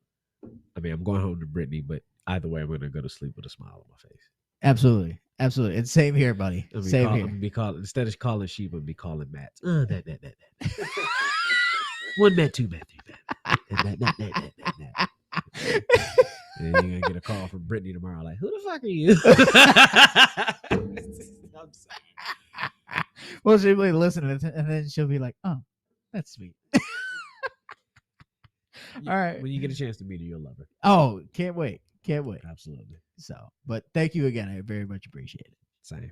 I mean, I'm going home to Brittany, but either way, I'm going to go to sleep with a smile on my face. Absolutely. Absolutely. And same here, buddy. I'm Same gonna here. be calling, instead of calling sheep, I'll be calling Matt. That. One Matt, two Matt, three Matt. That. And you're going to get a call from Brittany tomorrow, like, who the fuck are you? I'm sorry. Well, she'll be listening, and then she'll be like, "Oh, that's sweet." All right. When you get a chance to meet her, you'll love her. Oh, can't wait. Can't wait. Absolutely. So, but thank you again. I very much appreciate it. Same.